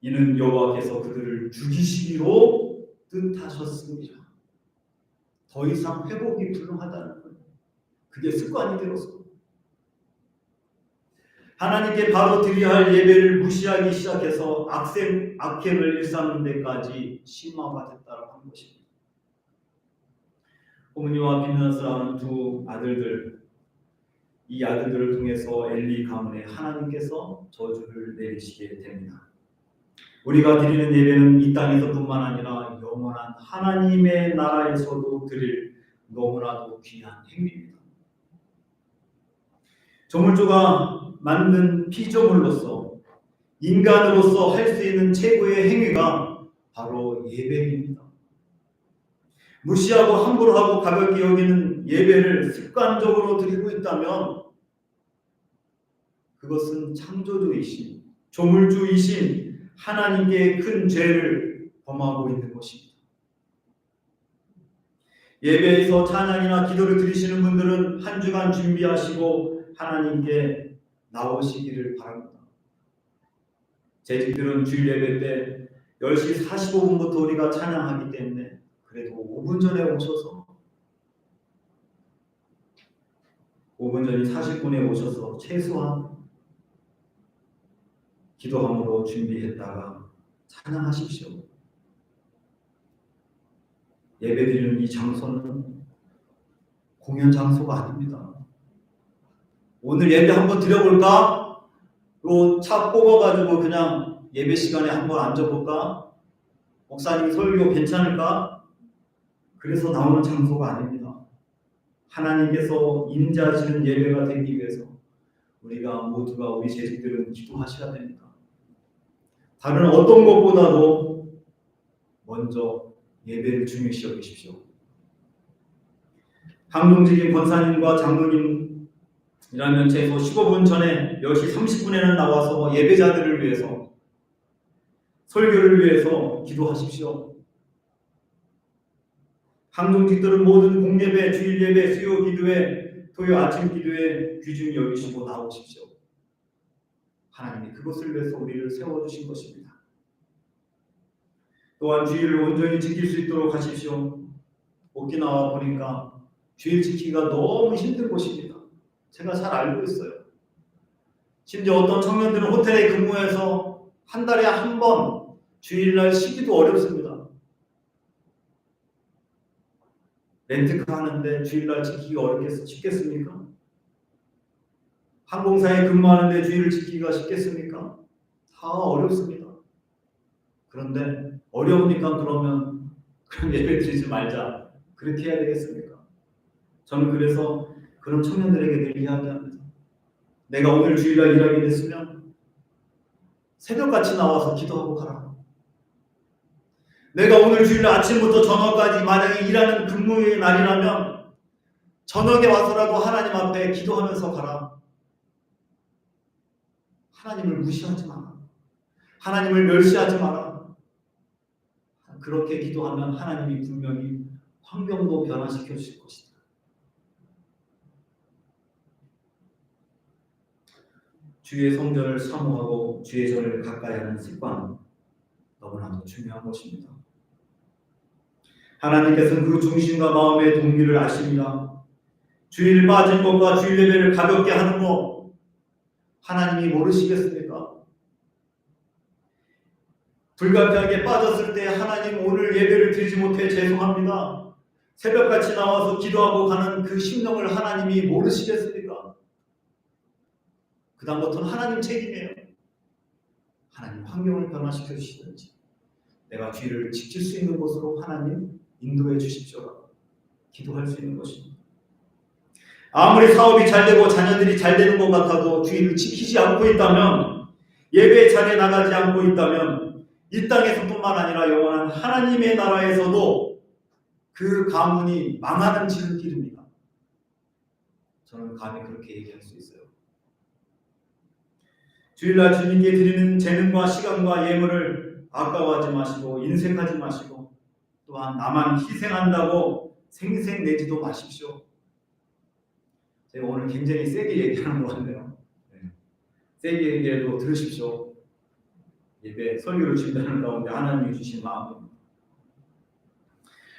이는 여호와께서 그들을 죽이시기로 뜻하셨습니다. 더 이상 회복이 불능하다는 거예요. 그게 습관이 되어서. 하나님께 바로 드려야 할 예배를 무시하기 시작해서 악행을 일삼는 데까지 심화가 됐다고 한 것입니다. 홈리와 비느하스라는 두 아들들, 이 아들들을 통해서 엘리 가문에 하나님께서 저주를 내리시게 됩니다. 우리가 드리는 예배는 이 땅에서뿐만 아니라 영원한 하나님의 나라에서도 드릴 너무나도 귀한 행위입니다. 조물주가 만든 피조물로서 인간으로서 할 수 있는 최고의 행위가 바로 예배입니다. 무시하고 함부로 하고 가볍게 여기는 예배를 습관적으로 드리고 있다면 그것은 창조주이신 조물주이신 하나님께 큰 죄를 범하고 있는 것입니다. 예배에서 찬양이나 기도를 드리시는 분들은 한 주간 준비하시고 하나님께 나오시기를 바랍니다. 재직들은 주일 예배 때 10시 45분부터 우리가 찬양하기 때문에 그래도 5분 전에 오셔서 5분 전이 40분에 오셔서 최소한 기도함으로 준비했다가 찬양하십시오. 예배드리는 이 장소는 공연 장소가 아닙니다. 오늘 예배 한번 드려볼까? 또 차 뽑아가지고 그냥 예배 시간에 한번 앉아볼까? 목사님 설교 괜찮을까? 그래서 나오는 장소가 아닙니다. 하나님께서 임재하시는 예배가 되기 위해서 우리가 모두가 우리 재직들은 기도하셔야 됩니다. 다른 어떤 것보다도 먼저 예배를 중요시 여기십시오. 항동직인 권사님과 장로님이라면 최소 15분 전에 10시 30분에는 나와서 예배자들을 위해서 설교를 위해서 기도하십시오. 항동직들은 모든 공예배, 주일예배, 수요 기도회, 토요 아침 기도회 귀중히 여기시고 나오십시오. 하나님이 그것을 위해서 우리를 세워주신 것입니다. 또한 주일을 온전히 지킬 수 있도록 하십시오. 오키나와 보니까 주일 지키기가 너무 힘든 곳입니다. 제가 잘 알고 있어요. 심지어 어떤 청년들은 호텔에 근무해서 한 달에 한 번 주일날 쉬기도 어렵습니다. 렌트카 하는데 주일날 지키기가 쉽겠습니까? 항공사에 근무하는데 주일을 지키기가 쉽겠습니까? 다 어렵습니다. 그런데 어려우니까 그러면 예배 드리지 말자. 그렇게 해야 되겠습니까? 저는 그래서 그런 청년들에게 늘 이야기합니다. 내가 오늘 주일날 일하게 됐으면 새벽같이 나와서 기도하고 가라. 내가 오늘 주일날 아침부터 저녁까지 만약에 일하는 근무의 날이라면 저녁에 와서라도 하나님 앞에 기도하면서 가라. 하나님을 무시하지 마라. 하나님을 멸시하지 마라. 그렇게 기도하면 하나님이 분명히 환경도 변화시켜 주실 것이다. 주의 성전을 사모하고 주의 전을 가까이 하는 습관 너무나도 중요한 것입니다. 하나님께서는 그 중심과 마음의 동기를 아십니다. 주일 빠진 것과 주일 예배를 가볍게 하는 것 하나님이 모르시겠습니까? 불가피하게 빠졌을 때 하나님 오늘 예배를 드리지 못해 죄송합니다. 새벽같이 나와서 기도하고 가는 그 심령을 하나님이 모르시겠습니까? 그 다음부터는 하나님 책임이에요. 하나님 환경을 변화시켜 주시든지 내가 주일을 지킬 수 있는 곳으로 하나님 인도해 주십시오. 기도할 수 있는 것입니다. 아무리 사업이 잘 되고 자녀들이 잘 되는 것 같아도 주일을 지키지 않고 있다면 예배의 자리에 나가지 않고 있다면 이 땅에서뿐만 아니라 영원한 하나님의 나라에서도 그 가문이 망하는 지름길입니다. 저는 감히 그렇게 얘기할 수 있어요. 주일날 주님께 드리는 재능과 시간과 예물을 아까워하지 마시고 인색하지 마시고 또한 나만 희생한다고 생색내지도 마십시오. 제가 오늘 굉장히 세게 얘기하는 것 같네요. 세게 얘기해도 들으십시오. 예배 설교를 준비하는 가운데 하나님이 주신 마음입니다.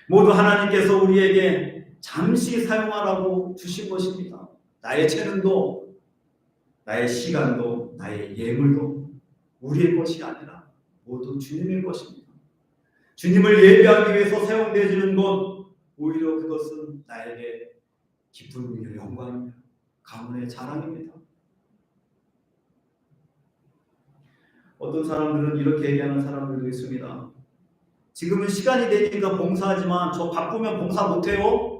모두 하나님께서 우리에게 잠시 사용하라고 주신 것입니다. 나의 재능도 나의 시간도 나의 예물도 우리의 것이 아니라 모두 주님의 것입니다. 주님을 예배하기 위해서 사용되어지는 것, 오히려 그것은 나에게 기쁨이며 영광이며 가문의 자랑입니다. 어떤 사람들은 이렇게 얘기하는 사람들도 있습니다. 지금은 시간이 되니까 봉사하지만 저 바쁘면 봉사 못해요?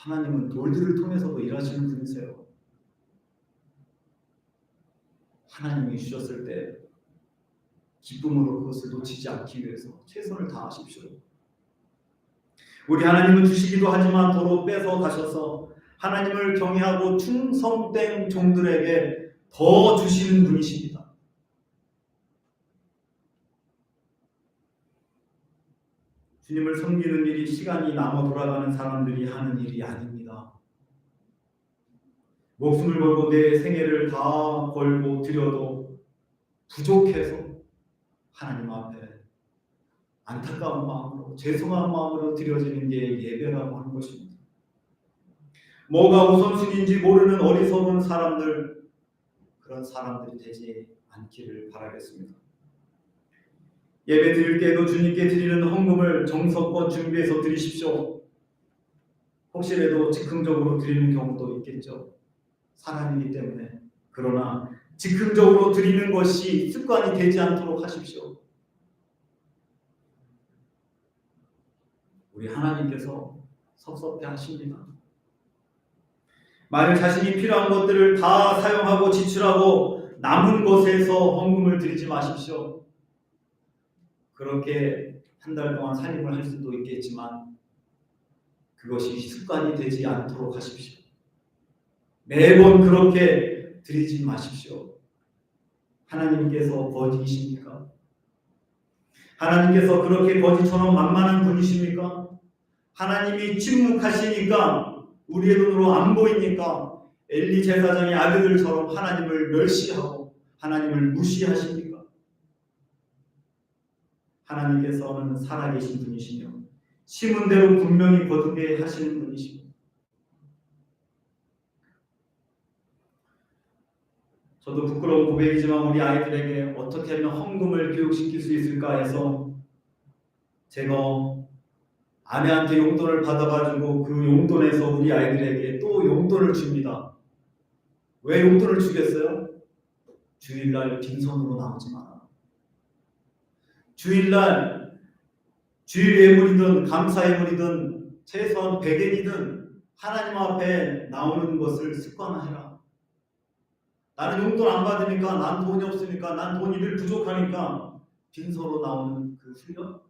하나님은 돌들을 통해서도 일하시는 분이세요. 하나님이 주셨을 때 기쁨으로 그것을 놓치지 않기 위해서 최선을 다하십시오. 우리 하나님은 주시기도 하지만 도로 뺏어 가셔서 하나님을 경외하고 충성된 종들에게 더 주시는 분이십니다. 주님을 섬기는 일이 시간이 남아 돌아가는 사람들이 하는 일이 아닙니다. 목숨을 걸고 내 생애를 다 걸고 드려도 부족해서 하나님 앞에 안타까운 마음으로 죄송한 마음으로 드려지는 게 예배라고 하는 것입니다. 뭐가 우선순위인지 모르는 어리석은 사람들, 그런 사람들이 되지 않기를 바라겠습니다. 예배 드릴 때도 주님께 드리는 헌금을 정성껏 준비해서 드리십시오. 혹시라도 즉흥적으로 드리는 경우도 있겠죠. 사람이기 때문에. 그러나 즉흥적으로 드리는 것이 습관이 되지 않도록 하십시오. 우리 하나님께서 섭섭해 하십니다. 만일 자신이 필요한 것들을 다 사용하고 지출하고 남은 것에서 헌금을 드리지 마십시오. 그렇게 한 달 동안 살림을 할 수도 있겠지만 그것이 습관이 되지 않도록 하십시오. 매번 그렇게 드리지 마십시오. 하나님께서 거지이십니까? 하나님께서 그렇게 거지처럼 만만한 분이십니까? 하나님이 침묵하시니까 우리의 눈으로 안 보이니까 엘리 제사장의 아들들처럼 하나님을 멸시하고 하나님을 무시하십니까? 하나님께서는 살아계신 분이시며 심은 대로 분명히 거두게 하시는 분이십니다. 저도 부끄러운 고백이지만 우리 아이들에게 어떻게 하면 헌금을 교육시킬 수 있을까 해서 제가 아내한테 용돈을 받아가지고 그 용돈에서 우리 아이들에게 또 용돈을 줍니다. 왜 용돈을 주겠어요? 주일날 빈손으로 나오지 마라. 주일날 주일 예물이든 감사 예물이든 최소한 100엔이든 하나님 앞에 나오는 것을 습관화해라. 나는 용돈 안 받으니까, 난 돈이 없으니까, 난 돈이 늘 부족하니까 빈손으로 나오는 그 훈련,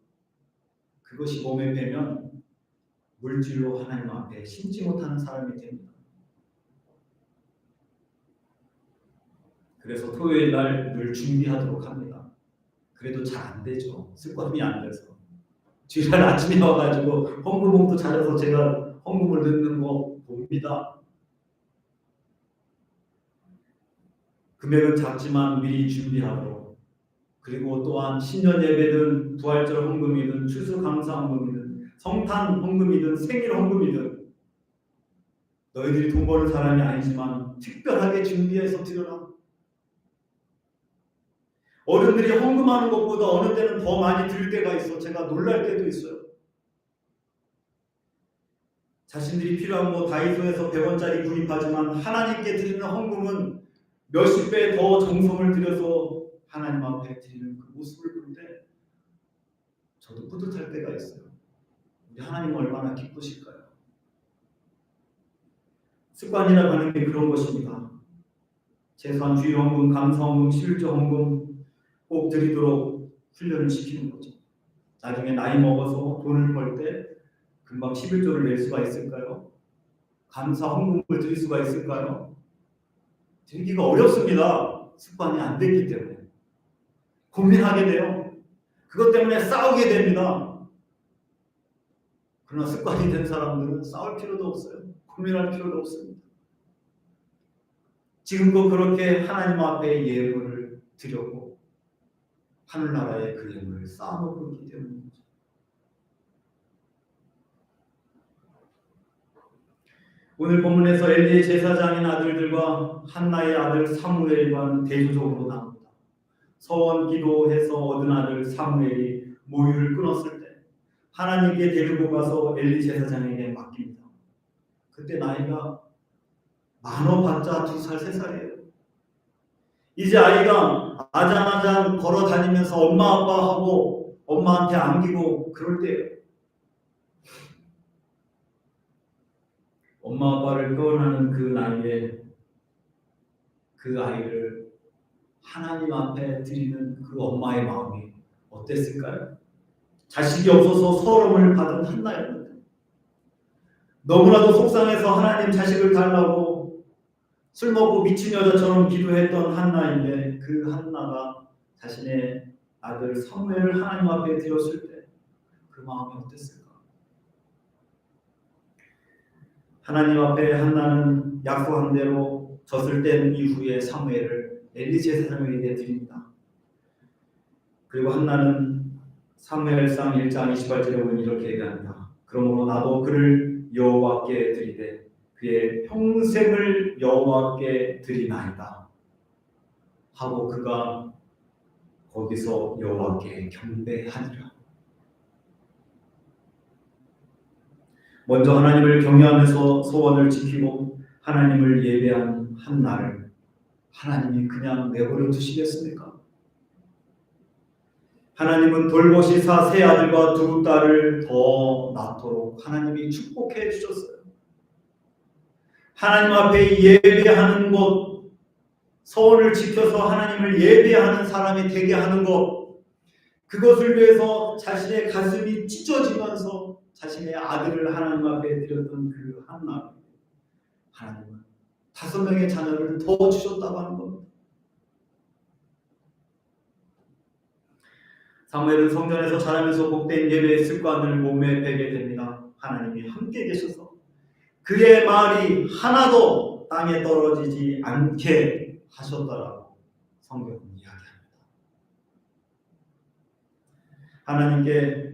그것이 몸에 배면 물질로 하나님 앞에 심지 못하는 사람이 됩니다. 그래서 토요일 날 늘 준비하도록 합니다. 그래도 잘 안 되죠. 습관이 안 돼서. 주일날 아침에 와가지고 헌금봉투 찾아서 제가 헌금을 넣는 거 봅니다. 금액은 작지만 미리 준비하도록, 그리고 또한 신년 예배든 부활절 헌금이든 추수감사 헌금이든 성탄 헌금이든 생일 헌금이든 너희들이 돈 버는 사람이 아니지만 특별하게 준비해서 드려라. 어른들이 헌금하는 것보다 어느 때는 더 많이 드릴 때가 있어. 제가 놀랄 때도 있어요. 자신들이 필요한 거 다이소에서 100원짜리 구입하지만 하나님께 드리는 헌금은 몇십 배 더 정성을 들여서 하나님 앞에 드리는 그 모습을 볼 때 저도 뿌듯할 때가 있어요. 우리 하나님 얼마나 기쁘실까요? 습관이라고 하는 게 그런 것입니다. 최소한 주일 헌금, 감사 헌금, 11조 헌금 꼭 드리도록 훈련을 시키는 거죠. 나중에 나이 먹어서 돈을 벌 때 금방 11조를 낼 수가 있을까요? 감사 헌금을 드릴 수가 있을까요? 드리기가 어렵습니다. 습관이 안 됐기 때문에. 고민하게 돼요. 그것 때문에 싸우게 됩니다. 그러나 습관이 된 사람들은 싸울 필요도 없어요. 고민할 필요도 없습니다. 지금도 그렇게 하나님 앞에 예물을 드렸고 하늘나라에 그 예물을 쌓아놓고 있기 때문입니다. 오늘 본문에서 엘리의 제사장인 아들들과 한나의 아들 사무엘과는 대조적으로 나옵니다. 서원 기도해서 얻은 아들 사무엘이 모유를 끊었을 때 하나님께 데리고 가서 엘리 제사장에게 맡깁니다. 그때 나이가 많어봤자 2살, 3살이에요. 이제 아이가 아장아장 걸어 다니면서 엄마 아빠하고 엄마한테 안기고 그럴 때예요. 엄마 아빠를 떠나는 그 나이에 그 아이를 하나님 앞에 드리는 그 엄마의 마음이 어땠을까요? 자식이 없어서 서러움을 받은 한나였는데 너무나도 속상해서 하나님 자식을 달라고 술 먹고 미친 여자처럼 기도했던 한나인데 그 한나가 자신의 아들 사무엘을 하나님 앞에 드렸을 때 그 마음이 어땠을까? 하나님 앞에 한나는 약속한 대로 젖을 뗀 이후에 사무엘을 엘리 제사장에게 드립니다. 그리고 한나는 사무엘상 1장 28절에 보면 이렇게 얘기합니다. 그러므로 나도 그를 여호와께 드리되 그의 평생을 여호와께 드리나이다 하고 그가 거기서 여호와께 경배하니라. 먼저 하나님을 경외하면서 소원을 지키고 하나님을 예배한 한나를 하나님이 그냥 내버려 두시겠습니까? 하나님은 돌보시사 세 아들과 2 딸을 더 낳도록 하나님이 축복해 주셨어요. 하나님 앞에 예배하는 것, 소원을 지켜서 하나님을 예배하는 사람이 되게 하는 것, 그것을 위해서 자신의 가슴이 찢어지면서 자신의 아들을 하나님 앞에 드렸던 그 한나, 하나님은 5명의 자녀를 더 주셨다고 하는 겁니다. 사무엘은 성전에서 자라면서 복된 예배의 습관을 몸에 배게 됩니다. 하나님이 함께 계셔서 그의 말이 하나도 땅에 떨어지지 않게 하셨다라고 성경은 이야기합니다. 하나님께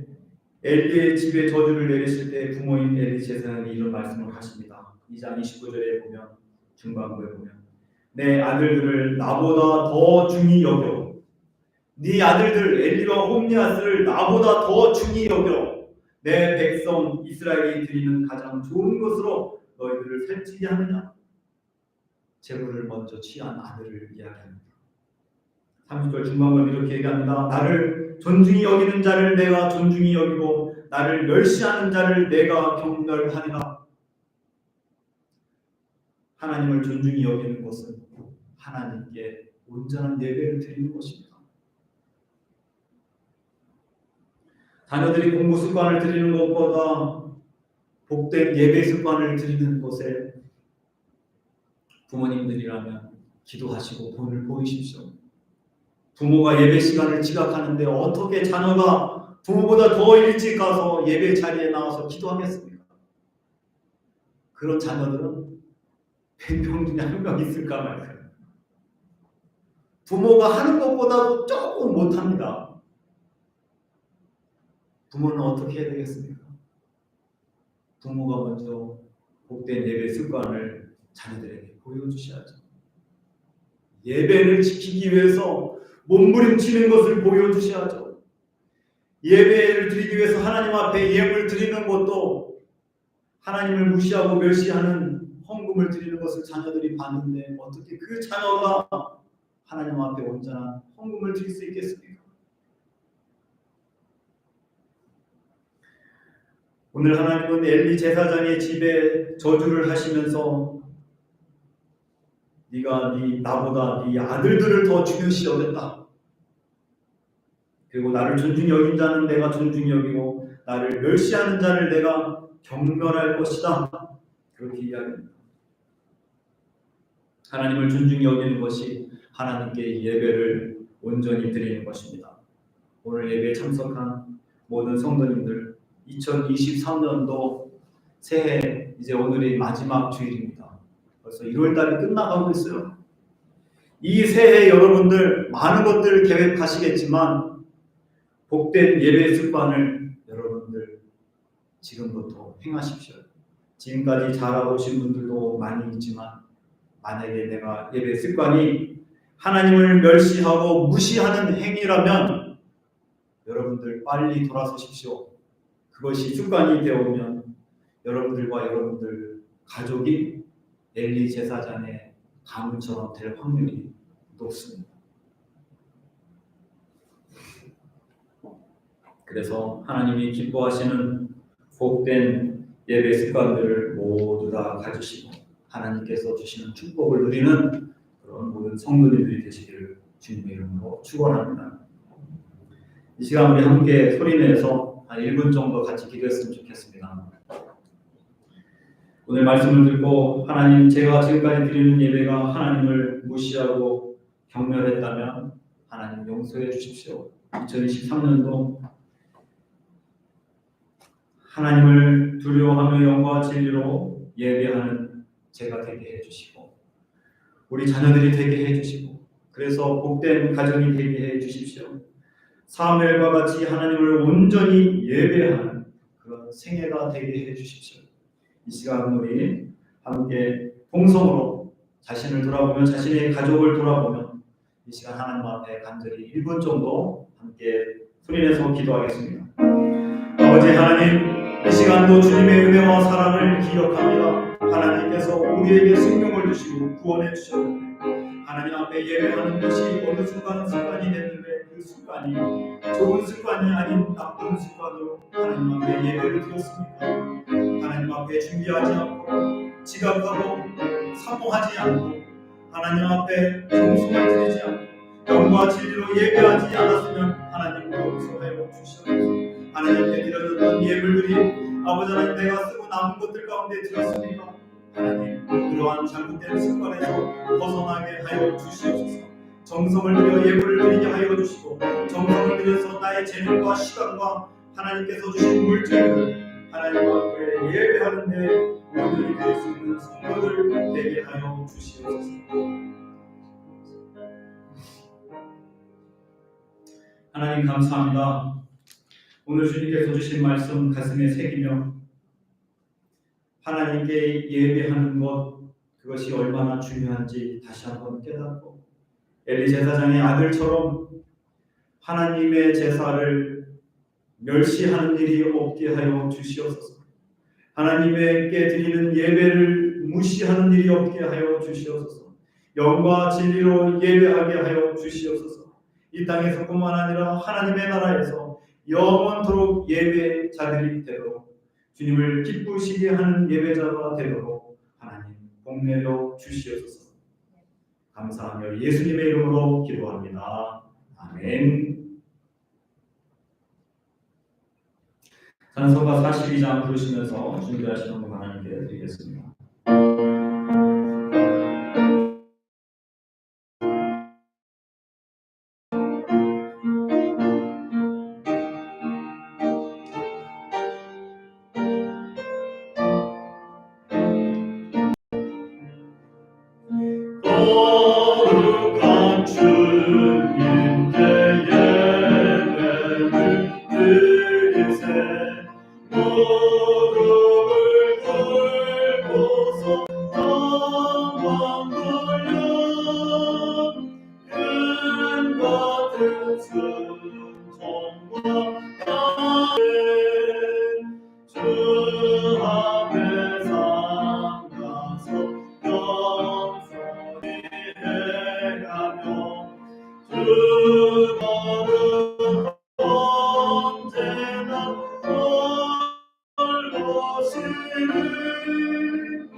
엘리의 집에 저주를 내리실 때 부모인 엘리 제사장이 이런 말씀을 하십니다. 2장 29절에 보면 중반부에 보면 내 아들들을 나보다 더 중히 여겨 네 아들들 엘리와 홈리아스를 나보다 더 중히 여겨 내 백성 이스라엘이 드리는 가장 좋은 것으로 너희들을 살찌게 하느냐. 재물을 먼저 취한 아들을 이야기합니다. 30절 중반부에 이렇게 얘기합니다. 나를 존중히 여기는 자를 내가 존중히 여기고 나를 멸시하는 자를 내가 경멸하리라. 하나님을 존중히 여기는 것은 하나님께 온전한 예배를 드리는 것입니다. 자녀들이 공부 습관을 드리는 것보다 복된 예배 습관을 드리는 것에 부모님들이라면 기도하시고 본을 보이십시오. 부모가 예배 시간을 지각하는데 어떻게 자녀가 부모보다 더 일찍 가서 예배 자리에 나와서 기도하겠습니까? 그런 자녀들은 100명 중에 1명 있을까 말까요? 부모가 하는 것보다도 조금 못합니다. 부모는 어떻게 해야 되겠습니까? 부모가 먼저 복된 예배 습관을 자녀들에게 보여주셔야죠. 예배를 지키기 위해서 몸부림치는 것을 보여주셔야죠. 예배를 드리기 위해서 하나님 앞에 예물 드리는 것도 하나님을 무시하고 멸시하는 헌금을 드리는 것을 자녀들이 봤는데 어떻게 그 자녀가 하나님 앞에 온전한 헌금을 드릴 수 있겠습니까? 오늘 하나님은 엘리 제사장의 집에 저주를 하시면서 네가 나보다 네 아들들을 더 중요시 여겼다. 그리고 나를 존중히 여긴 자는 내가 존중히 여기고 나를 멸시하는 자를 내가 경멸할 것이다. 그렇게 이야기합니다. 하나님을 존중히 여기는 것이 하나님께 예배를 온전히 드리는 것입니다. 오늘 예배에 참석한 모든 성도님들 2023년도 새해 이제 오늘이 마지막 주일입니다. 벌써 1월달이 끝나가고 있어요. 이 새해 여러분들 많은 것들을 계획하시겠지만 복된 예배 습관을 여러분들 지금부터 행하십시오. 지금까지 잘하고 오신 분들도 많이 있지만 만약에 내가 예배 습관이 하나님을 멸시하고 무시하는 행위라면 여러분들 빨리 돌아서십시오. 그것이 습관이 되어오면 여러분들과 여러분들 가족이 엘리 제사장의 가문처럼 될 확률이 높습니다. 그래서 하나님이 기뻐하시는 복된 예배 습관들을 모두 다 가지시고 하나님께서 주시는 축복을 누리는 그런 모든 성도님들이 되시기를 주님의 이름으로 축원합니다. 이 시간 우리 함께 소리내서 한 1분 정도 같이 기도했으면 좋겠습니다. 오늘 말씀을 듣고 하나님, 제가 지금까지 드리는 예배가 하나님을 무시하고 경멸했다면 하나님 용서해 주십시오. 2023년도 하나님을 두려워하며 영과 진리로 예배하는 제가 되게 해주시고 우리 자녀들이 되게 해주시고 그래서 복된 가정이 되게 해주십시오. 사무엘과 같이 하나님을 온전히 예배하는 그런 생애가 되게 해주십시오. 이 시간 우리 함께 동성으로 자신을 돌아보며 자신의 가족을 돌아보며 이 시간 하나님 앞에 간절히 1분 정도 함께 소리내서 기도하겠습니다. 아버지 하나님, 이 시간도 주님의 은혜와 사랑을 기억합니다. 하나님께서 우리에게 생명을 주시고 구원해 주셨는데 하나님 앞에 예배하는 것이 어느 순간 습관이 됐는데 그 습관이 좋은 습관이 아닌 나쁜 습관으로 하나님 앞에 예배를 드렸습니다. 하나님 앞에 준비하지 않고 지각하고 사모하지 않고 하나님 앞에 정성을 들이지 않고 영과 진리로 예배하지 않았으면 하나님 용서하여 주시옵소서. 하나님께 드렸던 예물들이 아버지 하나님 내가 쓰고 남은 것들 가운데 드렸습니까? 하나님 그러한 잘못된 습관에서 벗어나게 하여 주시옵소서. 정성을 들여 예물을 드리게 하여 주시고 정성을 들여서 나의 재능과 시간과 하나님께서 주신 물질을 하나님 앞에 예배하는 데 온전히 될 수 있는 성도들 되게 하여 주시옵소서. 하나님 감사합니다. 오늘 주님께서 주신 말씀 가슴에 새기며 하나님께 예배하는 것 그것이 얼마나 중요한지 다시 한번 깨닫고 엘리 제사장의 아들처럼 하나님의 제사를 멸시하는 일이 없게 하여 주시옵소서. 하나님께 드리는 예배를 무시하는 일이 없게 하여 주시옵소서. 영과 진리로 예배하게 하여 주시옵소서. 이 땅에서뿐만 아니라 하나님의 나라에서 영원토록 예배자들이 되도록 주님을 기쁘시게 하는 예배자가 되도록 하나님 복내려 주시옵소서. 감사하며 예수님의 이름으로 기도합니다. 아멘. 찬송가 42장 부르시면서 준비하시는 분 하나님께 드리겠습니다. 거룩한 주님께 예배를 드리세 무릎을 꿇고서 영광 돌려 큰 같은 순종과 주 앞에 삼가서 영원히 해가며 주 거룩 언제나 돌보시는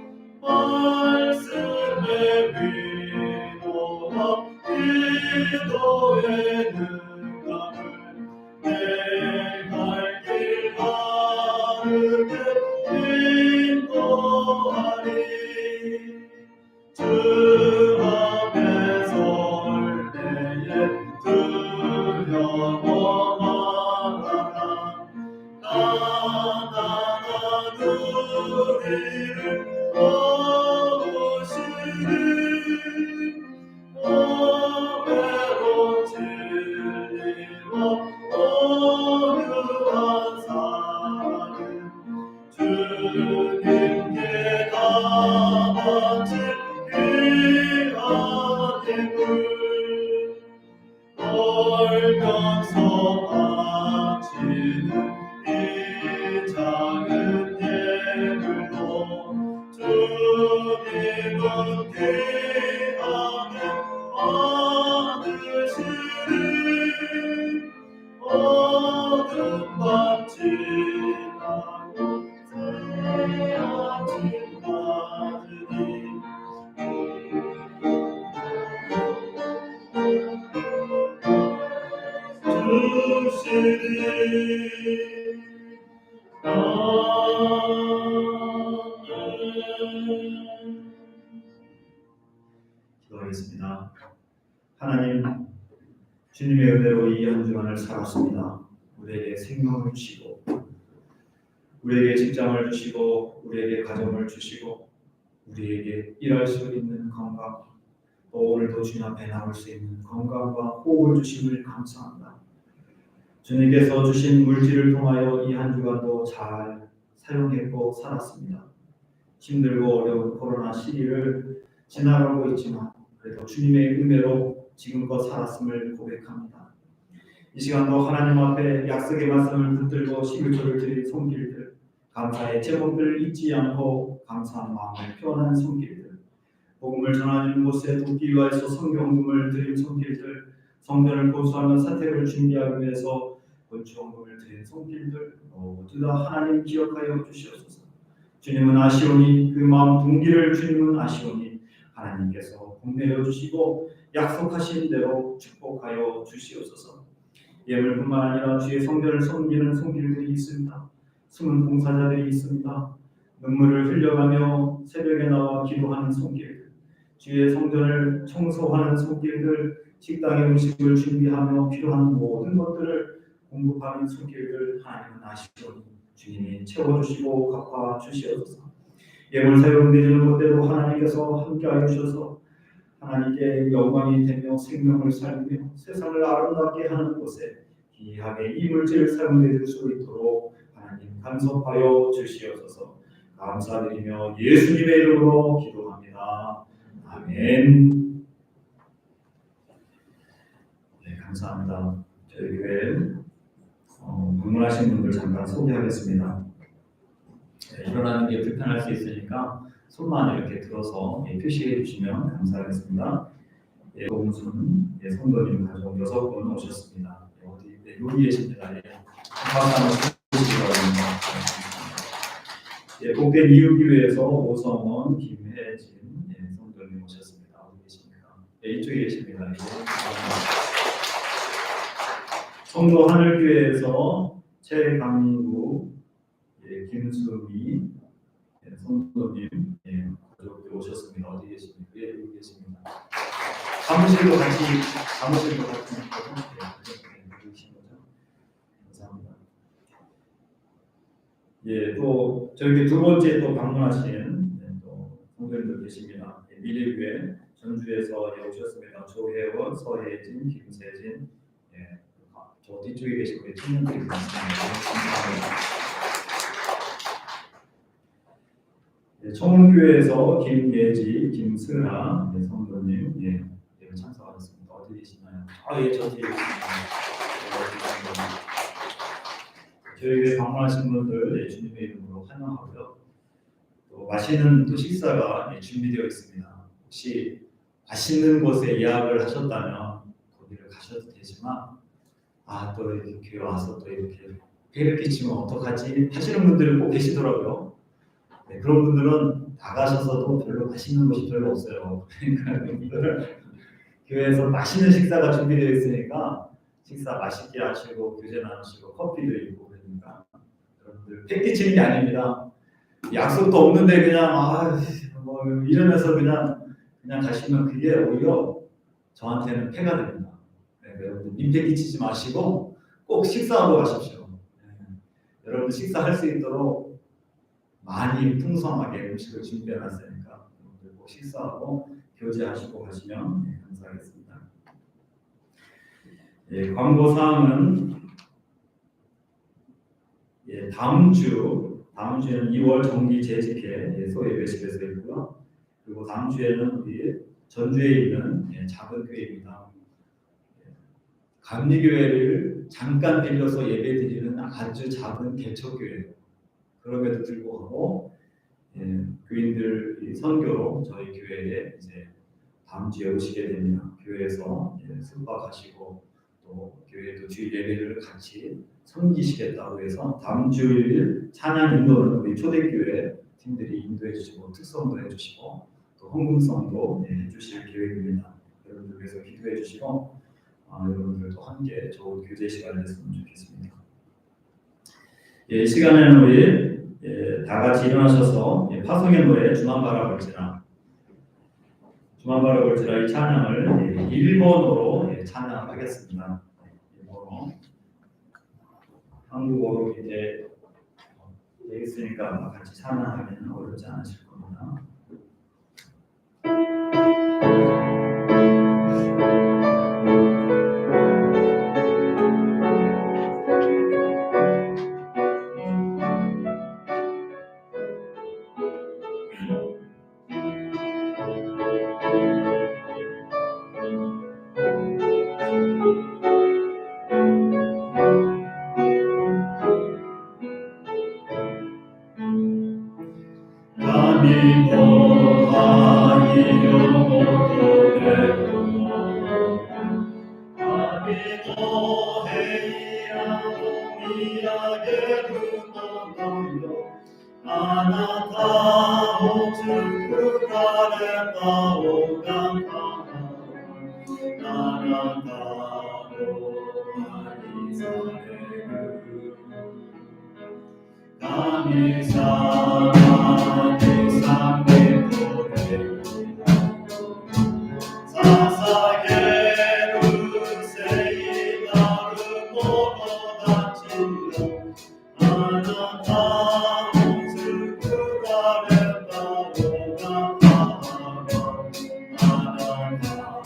말씀의 위로와 기도의 능감을 내 갈 길 바르게 인도하리. 주 앞에 설 때에 두려워 말아라. 가난한 우리를 도우시니 오매로 진리와 온유한 사랑은 주님께 아멘. 기도하겠습니다. 하나님, 주님의 은혜로 이 한 주간을 살았습니다. 우리에게 생명을 주시고, 우리에게 직장을 주시고, 우리에게 가정을 주시고, 우리에게 일할 수 있는 건강, 또 오늘도 주님 앞에 나올 수 있는 건강과 호흡을 주심을 감사합니다. 주님께서 주신 물질을 통하여 이 한 주간도 잘 사용했고 살았습니다. 힘들고 어려운 코로나 시기를 지나가고 있지만 그래도 주님의 은혜로 지금껏 살았음을 고백합니다. 이 시간도 하나님 앞에 약속의 말씀을 붙들고 11조를 드린 손길들, 감사의 제목들 잊지 않고 감사한 마음을 표현하는 손길들, 복음을 전하는 곳에 돕기 위해서 성경금을 드린 손길들, 성전을 보수하며 사택을 준비하기 위해서 건축원금을 드린 손길들 모두 다 하나님 기억하여 주시옵소서. 주님은 아시오니 그 마음 동기를 주님은 아시오니 하나님께서 복내려 주시고 약속하신 대로 축복하여 주시옵소서. 예물뿐만 아니라 주의 성전을 섬기는 손길들이 있습니다. 숨은 봉사자들이 있습니다. 눈물을 흘려가며 새벽에 나와 기도하는 손길들, 주의 성전을 청소하는 손길들, 식당의 음식을 준비하며 필요한 모든 것들을 공급하는 손길들 하나님은 아시오니 주님이 채워주시고 갚아주시옵소서. 예물 사용되는 것대로 하나님께서 함께하여 주셔서 하나님께 영광이 되며 생명을 살리며 세상을 아름답게 하는 곳에 귀하게 이 물질을 사용될 수 있도록 하나님 간섭하여 주시옵소서. 감사드리며 예수님의 이름으로 기도합니다. 아멘. 네, 감사합니다. 저희 교회 방문하신 분들 잠깐 소개하겠습니다. 네, 일어나는 게 불편할 수 있으니까 손만 이렇게 들어서 표시해 주시면 감사하겠습니다. 예, 동순 성도님 가족 6분 오셨습니다. 어디 여기 계십니다. 박수 한번 주시기 바랍니다. 예, 복된 이웃교회에서 오성원, 김혜진 성도님 오셨습니다. 어디 계십니까? 예, 이쪽에 계십니다. 예, 성도 하늘교회에서 최강구, 김수미 성도님 가족들 오셨습니다. 어디 계십니까? 예, 여기 계십니다. 사무실도 같이 계신 거죠? 감사합니다. 예, 또 저렇게 두 번째 또 방문하신 또 성도님들 계십니다. 미래교회 전주에서 오셨습니다. 조혜원, 서혜진, 김세진, 저 뒤쪽에 계시고 청년들이 계십니다. 청운교회에서 김예지, 김승아 성도님 참석하셨습니다. 어디 계시나요? 예, 저 뒤에 계십니다. 저희 교회 방문하신 분들 주님의 이름으로 환영하고요. 또 맛있는 또 식사가 준비되어 있습니다. 혹시 맛있는 곳에 예약을 하셨다면 거기를 가셔도 되지만 또 이렇게 교회 와서 또 이렇게 배를 끼치면 어떡하지 하시는 분들이 꼭 계시더라고요. 네, 그런 분들은 나가셔서도 별로 맛있는 곳이 별로 없어요. 그러니까 그분들은 교회에서 맛있는 식사가 준비되어 있으니까 식사 맛있게 하시고 교제 나누시고 커피도 있고 그러니까 여러분들 배 끼치는 게 아닙니다. 약속도 없는데 그냥 뭐 이러면서 그냥 가시면 그게 오히려 저한테는 폐가 됩니다. 네, 여러분들 민폐 끼치지 마시고 꼭 식사하고 가십시오. 여러분들 식사할 수 있도록 많이 풍성하게 음식을 준비해놨으니까 여러분들 꼭 식사하고 교제하시고 가시면 감사하겠습니다. 광고사항은 다음 주에는 2월 정기 재직회 소예배실에서 있고요. 그리고 다음 주에는 우리 전주에 있는 작은 교회입니다. 감리교회를 잠깐 빌려서 예배드리는 아주 작은 개척교회예요. 그럼에도 불구하고 교인들 선교로 저희 교회에 이제 다음 주에 오시게 됩니다. 교회에서 숙박하시고 또 교회도 주일 예배를 같이 섬기시겠다고 해서 다음 주일 찬양 인도는 우리 초대교회 팀들이 인도해 주시고 특성도 해주시고 또 헌금성도 해주실 계획입니다. 여러분들께서 기도해 주시고 여러분들도 함께 좋은 교제 시간을 했으면 좋겠습니다. 이 시간에는 우리 다 같이 일어나셔서 파송의 노래 주만 바라볼지라 이 찬양을 일본어로 찬양하겠습니다. 일본어. 한국어로 이제 되어 있으니까 같이 찬양하기는 어렵지 않으실 겁니다. 감히 보아이려 못하겠고 감히 오해이야고 미야게 그노노요 아나타오 주크가레타오 간타오 나나타오 아니사레그 감히사마니 삼비토레 사사게루 세이나루 모노다치요 아나타오 스쿠가레타오 가타하가 아나타오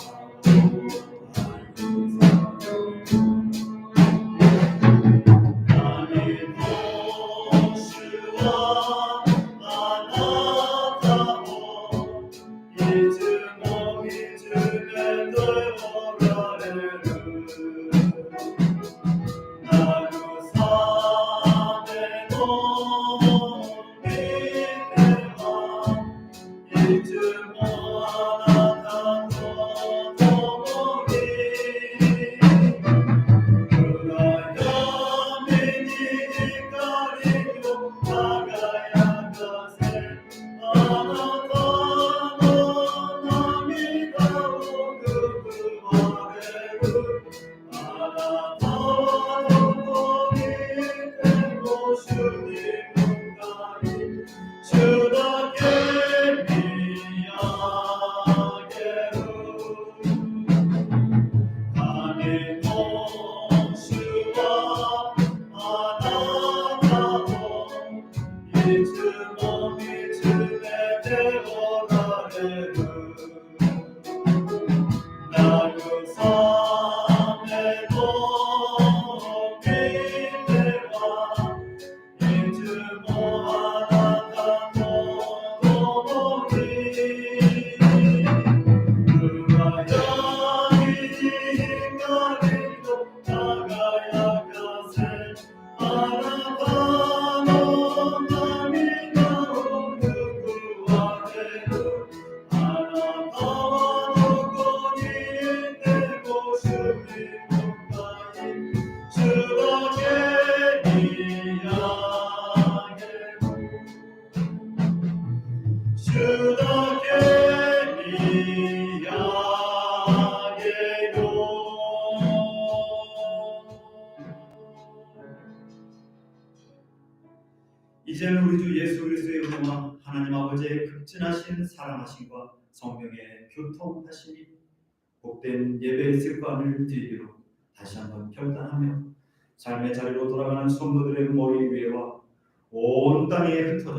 이제는 우리 주 예수 그리스도의 은혜와 하나님 아버지의 극진하신 사랑하심과 성령의 교통하심이 복된 예배의 습관을 들이기로 다시 한번 결단하며 삶의 자리로 돌아가는 성도들의 머리 위에와 온 땅에 흩어져